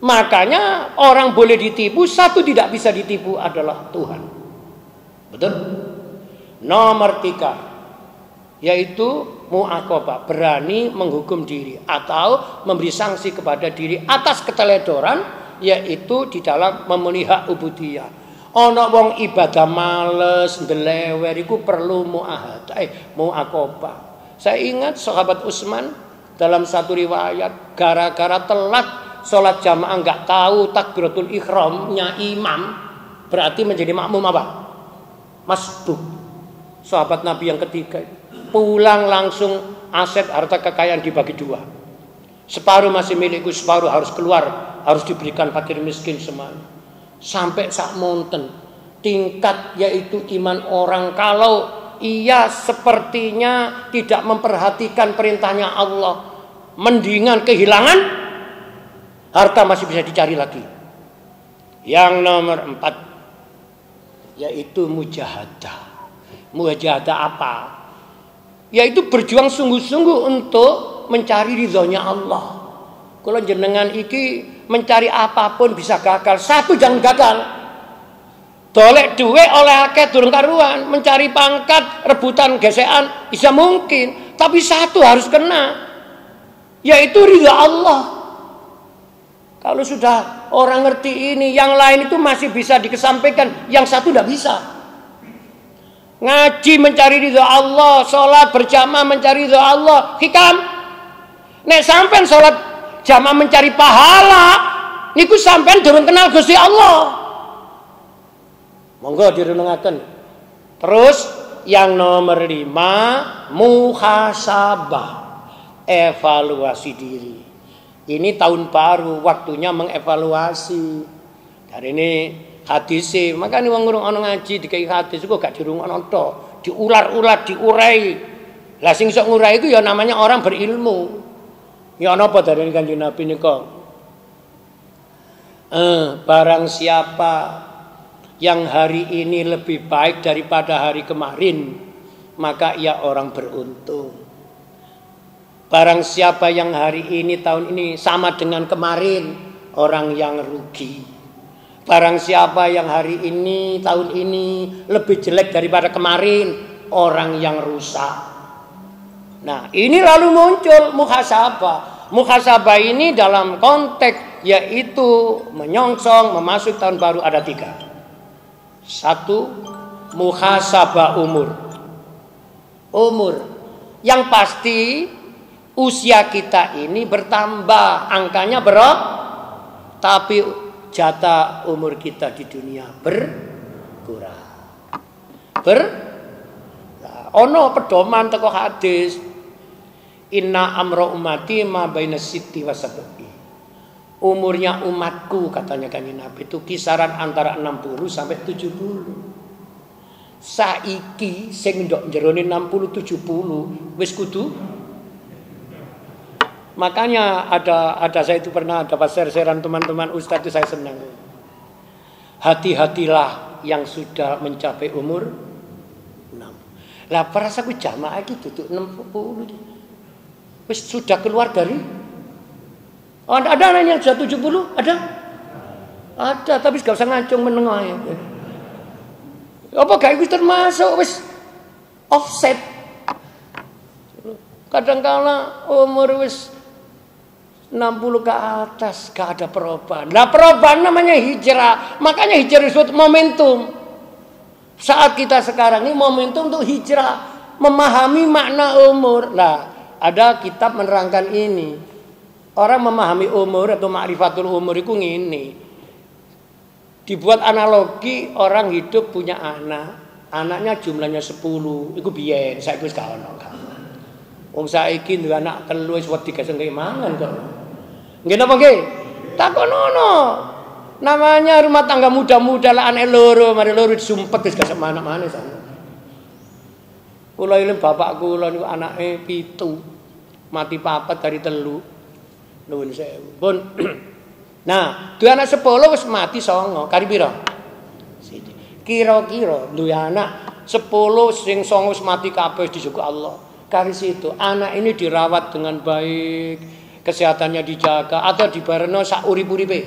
Makanya orang boleh ditipu, satu tidak bisa ditipu adalah Tuhan. Betul? Nomor 3 yaitu mu'aqabah, berani menghukum diri atau memberi sanksi kepada diri atas keteledoran, yaitu di dalam memenuhi hak ubudiyah. Ana wong ibadah males ndelewer iku perlu mu'aqabah. Saya ingat sahabat Utsman dalam satu riwayat gara-gara telat sholat jamaah nggak tahu takbiratul ihramnya imam, berarti menjadi makmum apa? Masbuk. Sahabat Nabi yang ketiga pulang langsung aset harta kekayaan dibagi dua. Separuh masih milikku, separuh harus keluar, harus diberikan fakir miskin semuanya. Sampai sak monten tingkat yaitu iman orang kalau ia sepertinya tidak memperhatikan perintahnya Allah, mendingan kehilangan harta masih bisa dicari lagi. Yang nomor 4 yaitu mujahadah. Mujahadah apa? Yaitu berjuang sungguh-sungguh untuk mencari ridhonya Allah. Kalau jenengan iki mencari apapun bisa gagal. Satu jangan gagal. Dolek duwe oleh akeh durung karuan, mencari pangkat, rebutan gesekan bisa mungkin, tapi satu harus kena, yaitu ridha Allah. Kalau sudah orang ngerti ini, yang lain itu masih bisa dikesampaikan, yang satu tidak bisa. Ngaji mencari ridha Allah, sholat berjamaah mencari ridha Allah, hikam. Nek sampean sholat jamaah mencari pahala, niku sampean durung kenal Gusti Allah. Monggo direnungaken. Terus yang nomor 5 muhasabah, evaluasi diri. Ini tahun baru, waktunya mengevaluasi. Dari ini hadis makanya wong ngurung ana ngaji dikai hadis kok gak dirungokno tok, diular-ular, diurai. Lah sing sok ngurai itu ya namanya orang berilmu. Ya napa dari Kanjeng Nabi nika? Barang siapa yang hari ini lebih baik daripada hari kemarin, maka ia orang beruntung. Barang siapa yang hari ini tahun ini sama dengan kemarin, orang yang rugi. Barang siapa yang hari ini tahun ini lebih jelek daripada kemarin, orang yang rusak. Nah, ini lalu muncul muhasabah. Muhasabah ini dalam konteks yaitu menyongsong memasuk tahun baru ada 3. 1. Muhasabah umur. Yang pasti usia kita ini bertambah, angkanya tapi jatah umur kita di dunia berkurang. Ono pedoman teko hadis, inna amra ummati ma baina sitti wa sab'i. Umurnya umatku katanya Kanjeng Nabi itu kisaran antara 60 sampai 70. Saiki sing ndok jerone 60 70 wis kudu. Makanya ada saya itu pernah dapat share-sharean teman-teman ustaz itu saya senang. Hati-hatilah yang sudah mencapai umur 6. Lah perasa ku jamaah iki duduk 60. Wis sudah keluar dari ada anak yang sudah 70? Ada, tapi gak usah ngacung menengah ya. Apa gak itu termasuk wis offset. Kadang-kala umur wis 60 ke atas gak ada perubahan. Nah, perubahan namanya hijrah. Makanya hijrah disebut momentum. Saat kita sekarang ini momentum untuk hijrah, memahami makna umur. Nah, ada kitab menerangkan ini. Orang memahami umur atau ma'rifatul umur itu ngene. Dibuat analogi orang hidup punya anak. Anaknya jumlahnya 10. Iku biyen, saiki wis gak ono. Wong saiki duwe anak 3 wis wedi geseng kaya mangan kok. Nggih napa nggih? Takonono. Namanya rumah tangga muda-muda lah anak loro, mari loro disumpet wis gak semana-mana sana. Kula ilang bapak kula niku anake 7. Mati 4 dari 3. Nuwun sewu. Pun. Nah, duwe anak 10 wis mati 9. Kari pira? Kira-kira duwe anak 10 sing 9 wis mati kabeh dijuga Allah. Kari situ anak ini dirawat dengan baik, kesehatannya dijaga atau dibareno sak urip-uripe.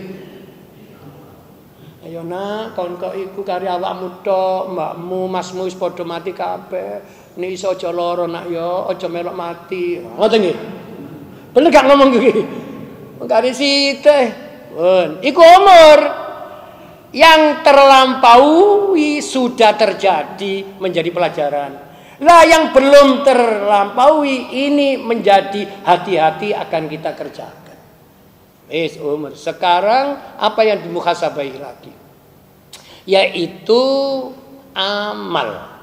Ayo nak, kon kok iku kari awakmu tok, mbakmu, masmu wis padha mati kabeh. Nek iso aja lara nak ya, aja melok mati. Ngoten nggih. Bener gak ngomong iki? Mengkari sithik. Iku umur yang terlampaui sudah terjadi menjadi pelajaran. Lah yang belum terlampaui ini menjadi hati-hati akan kita kerjakan. Umur. Sekarang apa yang dimuhasabahi lagi? yaitu amal.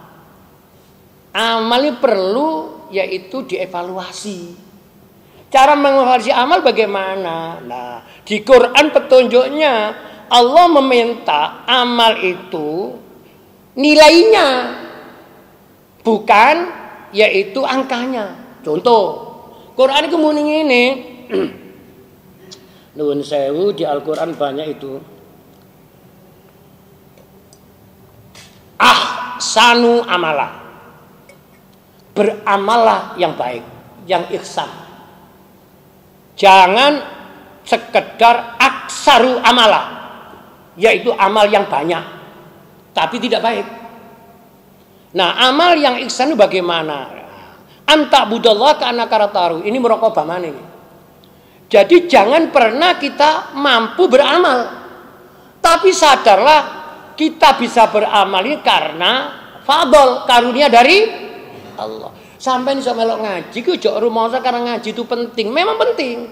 Amal ini perlu yaitu dievaluasi. Cara mengevaluasi amal bagaimana? Nah, di Quran petunjuknya Allah meminta amal itu nilainya, bukan yaitu angkanya. Contoh, Quran itu muni ngene. Nuwun sewu, di Al-Quran banyak itu. Ahsanu amala. Beramalah yang baik, yang ihsan. Jangan sekedar aksaru amala, yaitu amal yang banyak tapi tidak baik. Nah, amal yang ihsan itu bagaimana? Anta budallah kana karataru. Ini muraqabah ini. Jadi jangan pernah kita mampu beramal, tapi sadarlah kita bisa beramal ini karena fadl, karunia dari Allah. Sampai iso melok ngaji ku ojo rumangsa karena ngaji itu penting. Memang penting.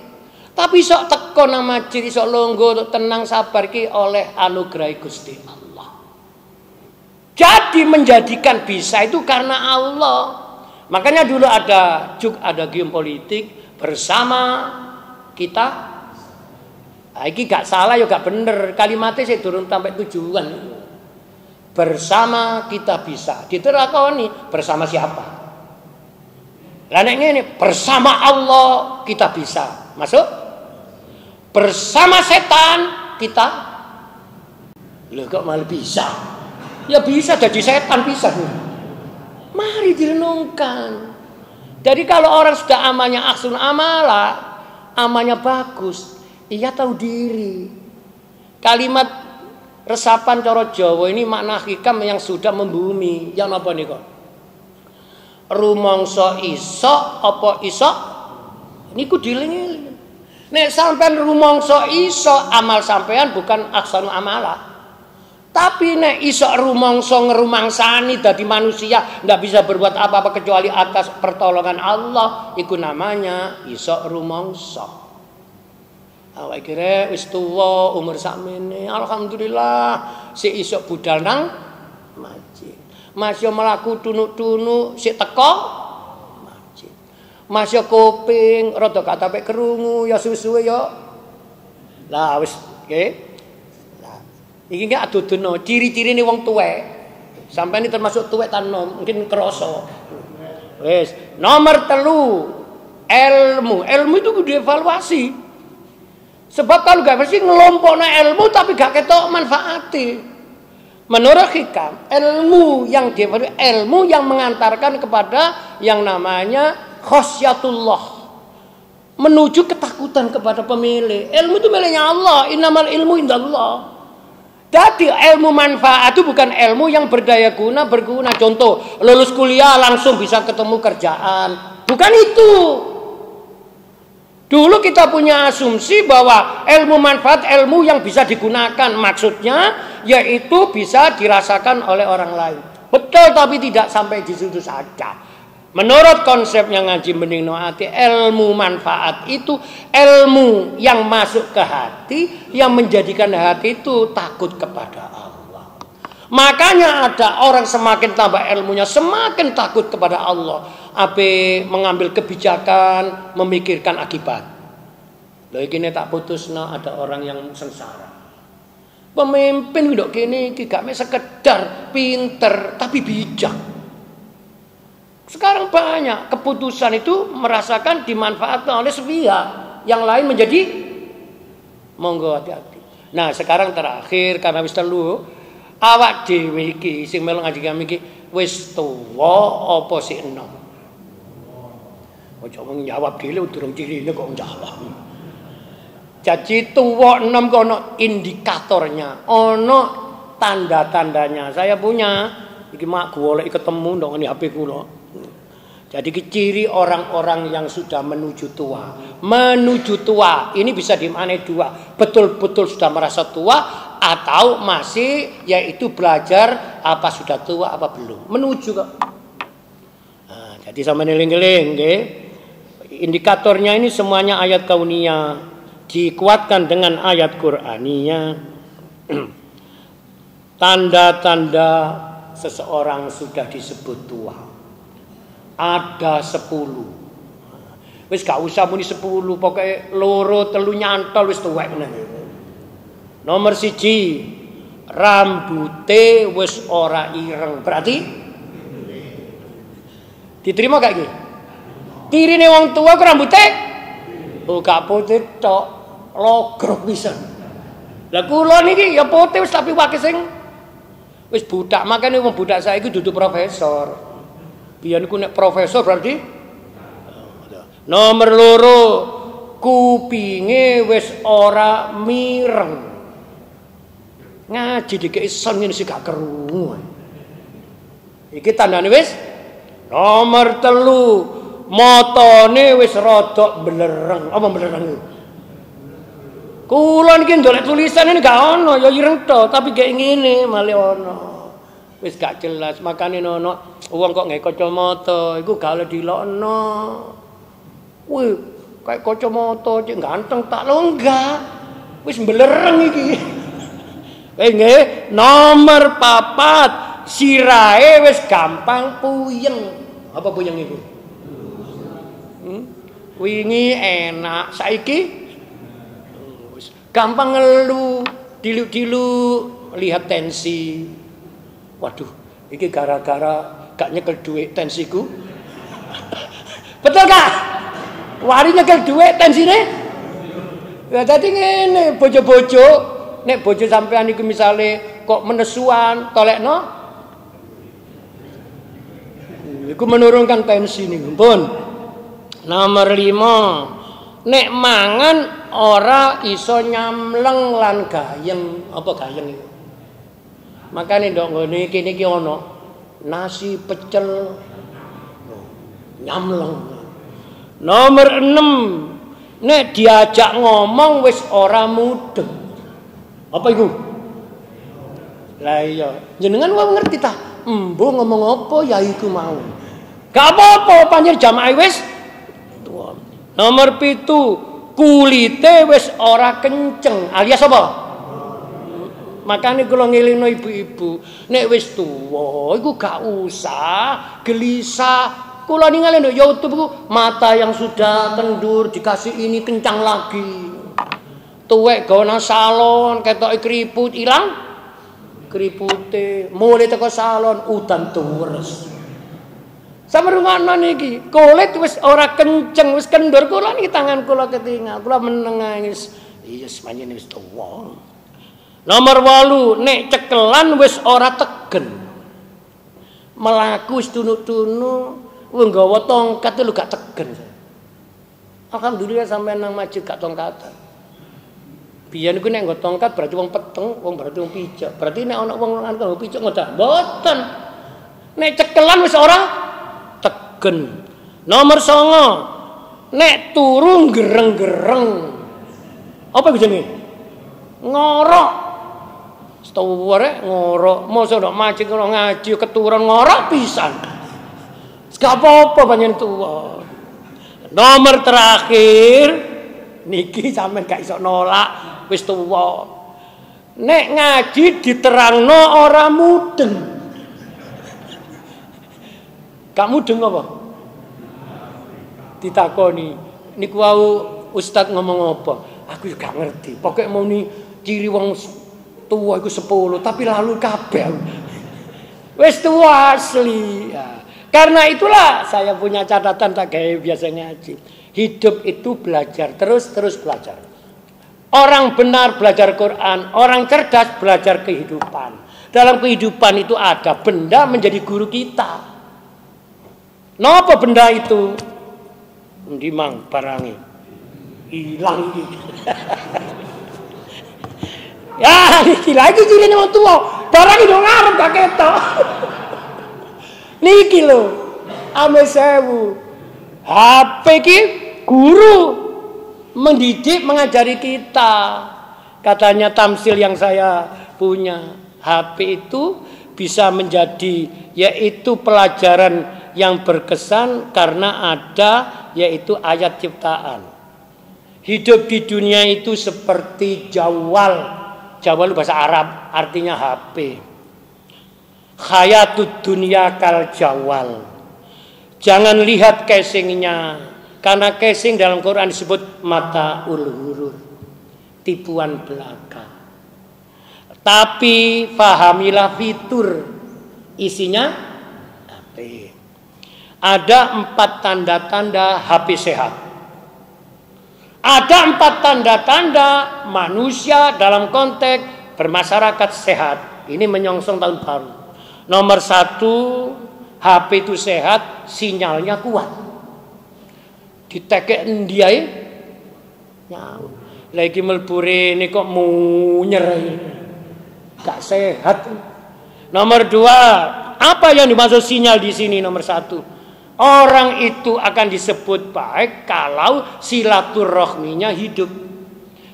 Tapi sok teko nang masjid iso longgo tenang sabar ki oleh anugerah Gusti Allah. Jadi menjadikan bisa itu karena Allah. Makanya dulu ada game politik bersama kita. Iki gak salah ya gak bener. Kalimatnya saya turun sampai tujuan. Bersama kita bisa. Diterakoni bersama siapa? Lah nek ngene, bersama Allah kita bisa. Masuk? Bersama setan kita lho kok malah bisa. Ya bisa jadi setan bisa. Mari direnungkan. Jadi kalau orang sudah amalnya ahsun amala, amalnya bagus, ia tahu diri. Kalimat resapan cara Jawa ini makna hikam yang sudah membumi. Yang apa nih kok? Rumangsa iso apa iso? Niku dilingi. Nek sampean rumangsa iso, amal sampean bukan aksanu amala. Tapi nek iso rumangsa ngerumangsani dadi manusia, ndak bisa berbuat apa-apa kecuali atas pertolongan Allah, iku namanya iso rumangsa. Awake kira wis tuwa umur sakmene, alhamdulillah sik iso budal nang masjid. Masih melaku tunuk-tunuk sik teko masjid. Masih kuping rada gak sampe krungu ya susuwe ya. Lah wis nggih. Lah iki gak adodono ciri-cirine wong tuwek. Sampai ini termasuk tuwek ta nom, mungkin krasa. Wis, nomor 3 ilmu. Ilmu itu kudu dievaluasi. Sebab kalau gak mesti ngelompokno ilmu tapi gak ketok manfaate. Menurut hikam, ilmu yang dievaluasi, ilmu yang mengantarkan kepada yang namanya khasyatullah, menuju ketakutan kepada pemilik. Ilmu itu miliknya Allah. Innamal ilmu indallah. Jadi ilmu manfaat itu bukan ilmu yang berdaya guna, berguna. Contoh, lulus kuliah langsung bisa ketemu kerjaan. Bukan itu. Dulu kita punya asumsi bahwa ilmu manfaat, ilmu yang bisa digunakan. Maksudnya yaitu bisa dirasakan oleh orang lain. Betul, tapi tidak sampai di situ saja. Menurut konsep yang ngaji bening no hati, ilmu manfaat itu ilmu yang masuk ke hati, yang menjadikan hati itu takut kepada Allah. Makanya ada orang semakin tambah ilmunya, semakin takut kepada Allah. Ape mengambil kebijakan, memikirkan akibat. Loh ini tak putusno, ada orang yang sengsara. Pemimpin ndok kene iki gak sekedar pinter tapi bijak. Sekarang banyak keputusan itu merasakan dimanfaatkan oleh sepihak, yang lain menjadi monggo hati-hati. Nah, sekarang terakhir karena wis telu, awak dhewe iki sing melu ngaji kami iki wis tuwa apa sik enom? Ojo menjawab dhewe durung cirine kok njawab. Jadi tuwa enom kok ono indikatornya, ono tanda-tandanya. Saya punya iki mak golek ketemu ndok ngene HP kula. Jadi ciri orang-orang yang sudah menuju tua. Menuju tua ini bisa dimaknai dua. Betul-betul sudah merasa tua atau masih yaitu belajar apa sudah tua apa belum. Menuju kok. Nah, jadi sama eling-eling nggih. Indikatornya ini semuanya ayat kauniyah dikuatkan dengan ayat Qur'aniyah. tanda-tanda seseorang sudah disebut tua. Ada 10. Wis gak usah muni 10, pokoke loro telu nyantol wis tuwek meneh. Nomor 1, rambute wis ora ireng. Berarti diterima gak iki? Tirine wong tua ku rambute gak putih tok, logrok pisan. Lah kula niki ya putih wis tapi wake sing wis budak, makane wong budak saiki dudu profesor. Biyen ku nek profesor berarti nomor 2, kupinge wis ora mireng. Ngaji dikek ison ngene sik gak krungu. Iki tandane wis. Nomor 3, matane wis rada belereng. Apa belereng iki? Kula niki ndolek tulisan ini gak ono, ya ireng to, tapi kayak ngene malih ono. Wis gak jelas, makane ono wong kok nggae kacamata, iku gak oleh dilokno. Wih, kayak kacamata cek ganteng tak lho enggak. Wis belereng iki. Nggih, nomor 4, sirahe wis gampang puyeng. Apa puyeng iku? Wingi enak, saiki gampang ngeluh, dilu-dilu, lihat tensi. Waduh, iki gara-gara gak nyekel duit tensiku. Betul gak? Wari nyekel duit tensine? Ya dadi ngene, bojo-bojo, nek bojo sampean iku misale kok menesuan, tolekno. Iku menurunkan tensi niku. Pun. Nomor 5, nek mangan ora iso nyamleng lan gayeng. Apa gayeng itu? Makane ndok ngene kene iki ana nasi pecel nyamleng. Nomor 6, nek diajak ngomong wis ora mudeng. Apa iku? Lah iya, jenengan wong ngerti ta? Embo ngomong apa ya iku mau. Gak apa-apa panjenengan jamaah wis tua. Nomor 7, kulite wis ora kenceng alias apa? Makane kula ngelingno ibu-ibu, nek wis tuwa iku gak usah gelisah. Kula ningali nduk YouTube ku mata yang sudah kendur dikasih ini kencang lagi. Tuwek gawe salon ketoke keriput ilang keripute, mulai teko salon udan tuwes. Sampe rungono niki, kulit wis ora kenceng, wis kendur kula niki tangan kula ketinggal. Kula meneng wis iya semanjene wis tuwa. Nomor 8, nek cekelan wis ora tegen. Melaku wis tunu-tunu, wong nggawa tongkat lho gak tegen. Alhamdulillah sampean nang masjid gak tongkatan. Biyen iku nek nggo tongkat berarti wong peteng, wong berarti wong pijak. Berarti nek ana wong nang nggo pijak ngono mboten. Nek cekelan wis ora tegen. Nomor 9, nek turu gereng-gereng. Apa jenenge? Ngorok. Setaware ngorok, mosok ndok masjid ngono ngaji keturunan ngorok pisan. Gak apa-apa panjenengan tuwa. Nomor terakhir niki sampean gak iso nolak, wis tuwa. Nek ngaji diterangno ora mudeng. Gak mudeng apa? Ditakoni, niku wau ustaz ngomong apa? Aku gak ngerti. Pokoke muni ciri wong tua iku 10, tapi lalu kabeh. Wis tua asli. Ya. Karena itulah saya punya catatan tak gawe biasa ngaji. Hidup itu belajar, terus belajar. Orang benar belajar Quran, orang cerdas belajar kehidupan. Dalam kehidupan itu ada benda menjadi guru kita. Napa benda itu? Endi mang barange? Hilang iki. Ya, iki lagi cirine wong tuwa. Barang iki ngarep gak ketok. Niki lho. Ame sewu. HP iki guru mendidik, mengajari kita. Katanya tamsil yang saya punya, HP itu bisa menjadi yaitu pelajaran yang berkesan karena ada yaitu ayat ciptaan. Hidup di dunia itu seperti jawal. Jawal bahasa Arab artinya HP. Hayatud dunia kal jawal. Jangan lihat casingnya, karena casing dalam Quran disebut mata ulhurur, tipuan belaka. Tapi pahamilah fitur isinya HP. Ada 4 tanda-tanda HP sehat. Ada 4 tanda-tanda manusia dalam konteks bermasyarakat sehat. Ini menyongsong tahun baru. Nomor 1, HP itu sehat, sinyalnya kuat. Ditekek ndiae nyaut. Lagi melbure ini kok munyer. Gak sehat. Nomor 2, apa yang dimaksud sinyal di sini? Nomor 1, orang itu akan disebut baik kalau silaturahminya hidup.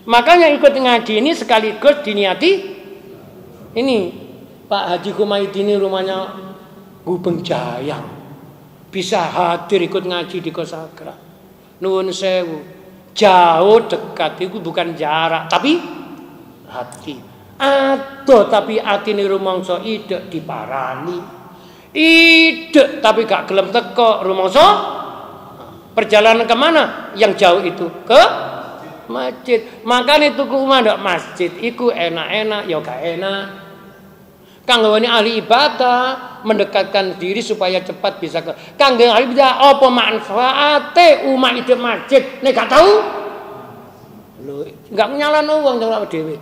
Makanya ikut ngaji ini sekaligus diniati ini. Pak Haji Kumaidini rumahnya Gubeng Jaya, bisa hadir ikut ngaji di Kosagra. Nuwun sewu, jauh dekat itu bukan jarak tapi hati. Aduh tapi hati ini rumangsa idek diparani, idek tapi gak gelem teko rumangsa. Perjalanan kemana? Yang jauh itu ke masjid. Makanya itu kumandok masjid iku enak-enak ya gak enak. Kanggo ahli ibadah mendekatkan diri supaya cepat bisa ke. Kanggo ahli ibadah apa manfaate umat itu masjid nek gak tahu? Lho, enggak nyalano wong ora dhewe.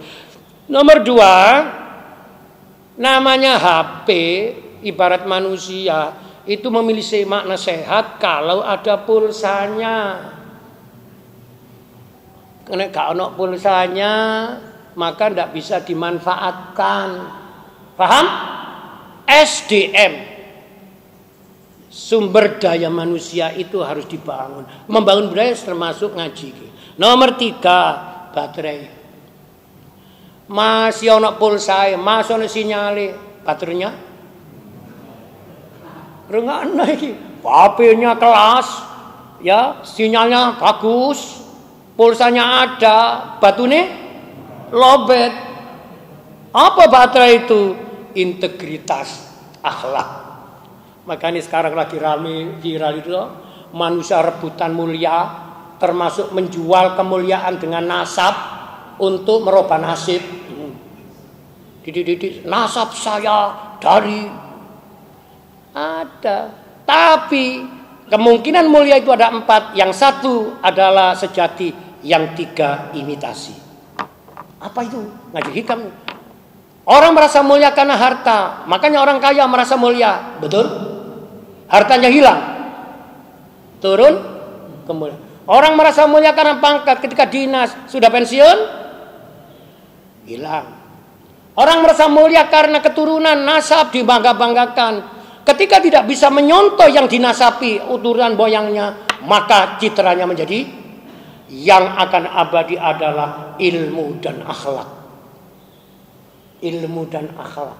Nomor 2, namanya HP ibarat manusia itu memiliki makna sehat kalau ada pulsanya. Nek gak ono pulsanya maka ndak bisa dimanfaatkan. Paham? SDM, sumber daya manusia itu harus dibangun. Membangun budaya termasuk ngaji. Nomor 3, baterai. Masih ono pulsa, masih ono sinyale, baterainya rengana iki. HP-nya kelas, ya, sinyalnya bagus, pulsanya ada, batune lobet. Apa baterai itu? Integritas akhlak. Makanya sekarang lagi rame viral itu manusia rebutan mulia, termasuk menjual kemuliaan dengan nasab untuk merubah nasib. Nasab saya dari ada, tapi kemungkinan mulia itu ada 4. Yang 1 adalah sejati, yang 3 imitasi. Apa itu? Ngaji hikam. Orang merasa mulia karena harta, makanya orang kaya merasa mulia, betul? Hartanya hilang, turun kemuliaan. Orang merasa mulia karena pangkat, ketika dinas sudah pensiun, hilang. Orang merasa mulia karena keturunan, nasab dibangga-banggakan. Ketika tidak bisa menyontoh yang dinasapi uturan moyangnya, maka citranya menjadi yang akan abadi adalah ilmu dan akhlak. Ilmu dan akhlak,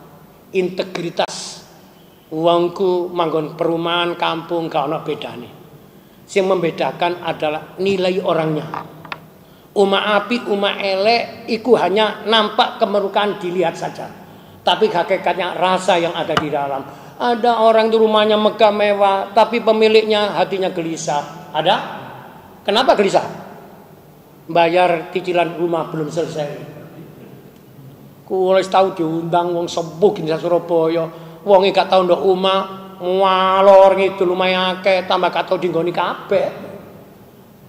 integritas. Wongku manggon perumahan kampung gak ono bedane. Yang membedakan adalah nilai orangnya. Uma api, uma elek, iku hanya nampak kemerukan dilihat saja. Tapi hakikatnya rasa yang ada di dalam. Ada orang di rumahnya megah mewah, tapi pemiliknya hatinya gelisah. Ada? Kenapa gelisah? Bayar cicilan rumah belum selesai. Kuwi wis tau diundang wong sepuh di Surabaya. Wong iki gak tau ndok omah, ngalor ngidul lumayan akeh, tambah gak tau dinggoni kabeh.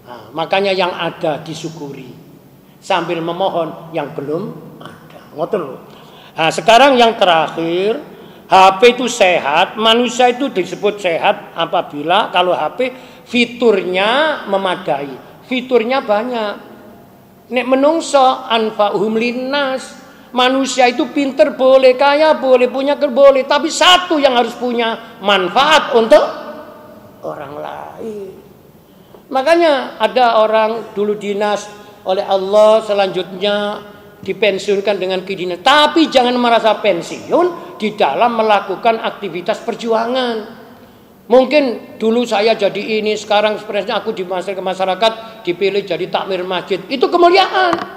Nah, makanya yang ada disyukuri sambil memohon yang belum ada. Ngoten lho. Nah, sekarang yang terakhir, HP itu sehat, manusia itu disebut sehat apabila kalau HP fiturnya memadai. Fiturnya banyak. Nek menungso anfa'uhum linnas. Manusia itu pinter boleh, kaya boleh, punya boleh, tapi satu yang harus punya manfaat untuk orang lain. Makanya ada orang dulu dinas oleh Allah, selanjutnya dipensiunkan dengan kedinas. Tapi jangan merasa pensiun di dalam melakukan aktivitas perjuangan. Mungkin dulu saya jadi ini, sekarang sebenarnya aku di masyarakat dipilih jadi takmir masjid. Itu kemuliaan.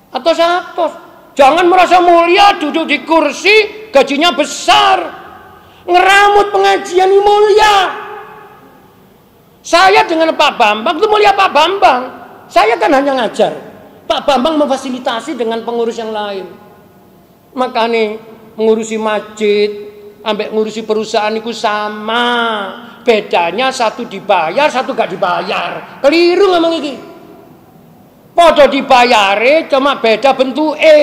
Atau satu, jangan merasa mulia duduk di kursi gajinya besar, ngeramut pengajian mulia. Saya dengan Pak Bambang itu mulia Pak Bambang. Saya kan hanya ngajar. Pak Bambang memfasilitasi dengan pengurus yang lain. Makanya mengurusi masjid, ambek ngurusi perusahaan itu sama. Bedanya satu dibayar, satu gak dibayar. Keliru ngomong iki. Podo dibayare cuma beda bentuke.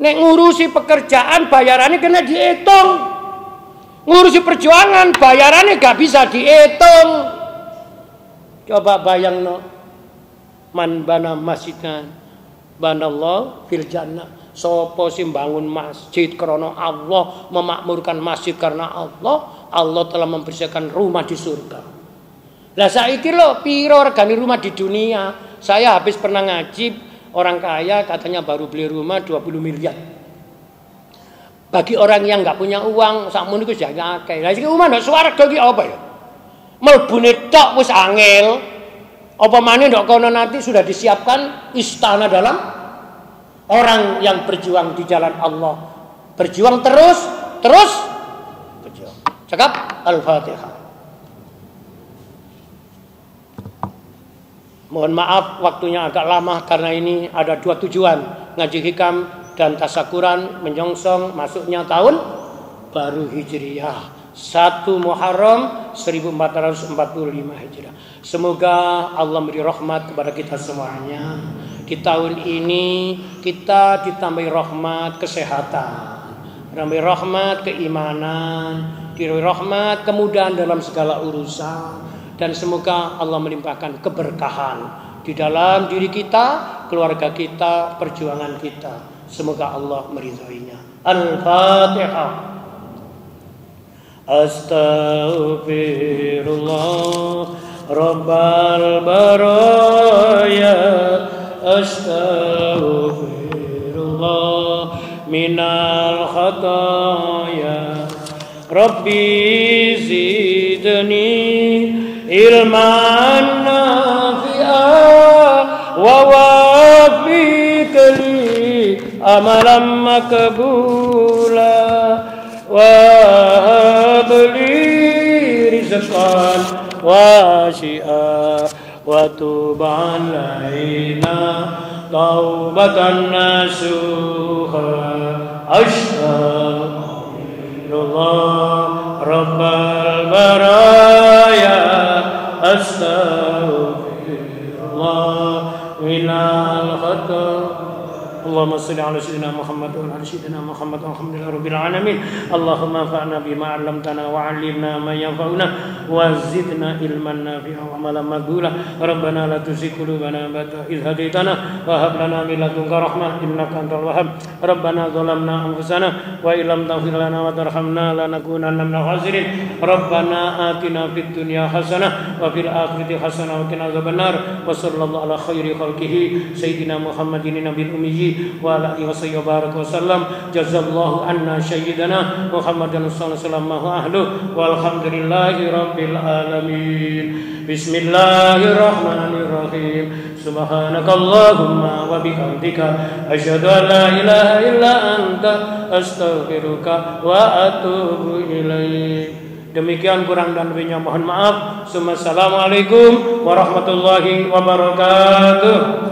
Nek ngurusi pekerjaan bayarannya kena dihitung. Ngurusi perjuangan bayarannya gak bisa dihitung. Coba bayang no, man bana masjidan banallah fil jannah. Sopo sing bangun masjid karena Allah, memakmurkan masjid karena Allah, Allah telah mempersiapkan rumah di surga. Lah saiki lho piro regane rumah di dunia? Saya habis pernah ngaji, orang kaya katanya baru beli rumah 20 miliar. Bagi orang yang enggak punya uang, sakmono iku jane akeh. Lah iki rumah ndak swarga iki apa ya? Melbune tok wis angel. Apa maneh ndok kono nanti sudah disiapkan istana dalam orang yang berjuang di jalan Allah. Berjuang terus berjuang. Cakap Al-Fatihah. Mohon maaf waktunya agak lama karena ini ada dua tujuan, ngaji hikam dan tasakuran menyongsong masuknya tahun baru Hijriah. 1 Muharram 1445 Hijriah. Semoga Allah beri rahmat kepada kita semuanya. Di tahun ini kita ditambahi rahmat kesehatan, ditambahi rahmat keimanan, ditambahi rahmat kemudahan dalam segala urusan, dan semoga Allah melimpahkan keberkahan di dalam diri kita, keluarga kita, perjuangan kita. Semoga Allah meridhoinya. Al-Fatihah. Astaghfirullah Rabbal baraya, astaghfirullah minal khataya, Rabbi zidni ilman nafi'a wa wafiq li amalan makbula wa habli rizqan wasi'a wa tub alaina taubatan nasuha. Astaghfirullah Rabbal baraya, astaghfirullah minal khata. Allahumma salli ala sayyidina Muhammad wa ala sayyidina Muhammad alhamdulillahi rabbil alamin. Allahumma anfa'na bima 'allamtana wa 'allimna ma yanfa'una wa zidna ilman nafi'a wa amalan maqbula. Rabbana la tuzigh qulubana ba'da idh hadaytana wa hab lana min ladunka rahmah innaka antal wahhab. Rabbana zalamna anfusana wa illam taghfir lana wa tarhamna lanakunanna minal khasirin. Rabbana atina fid dunya hasanah wa fil akhirati hasanah wa qina adzabannar. Wa sallallahu ala khairi khalqihi sayyidina Muhammadin nabiyil ummi wa ala alihi wa sahbihi baraka wasallam. Jazallahu anna sayyidana Muhammadan sallallahu alaihi wasallam ahlu walhamdulillahi rabbil alamin. Bismillahirrahmanirrahim. Subhanakallahumma wa bihamdika asyhadu an la ilaha illa anta astaghfiruka wa atubu ilaik. Demikian kurang dan lebihnya mohon maaf. Assalamualaikum warahmatullahi wabarakatuh.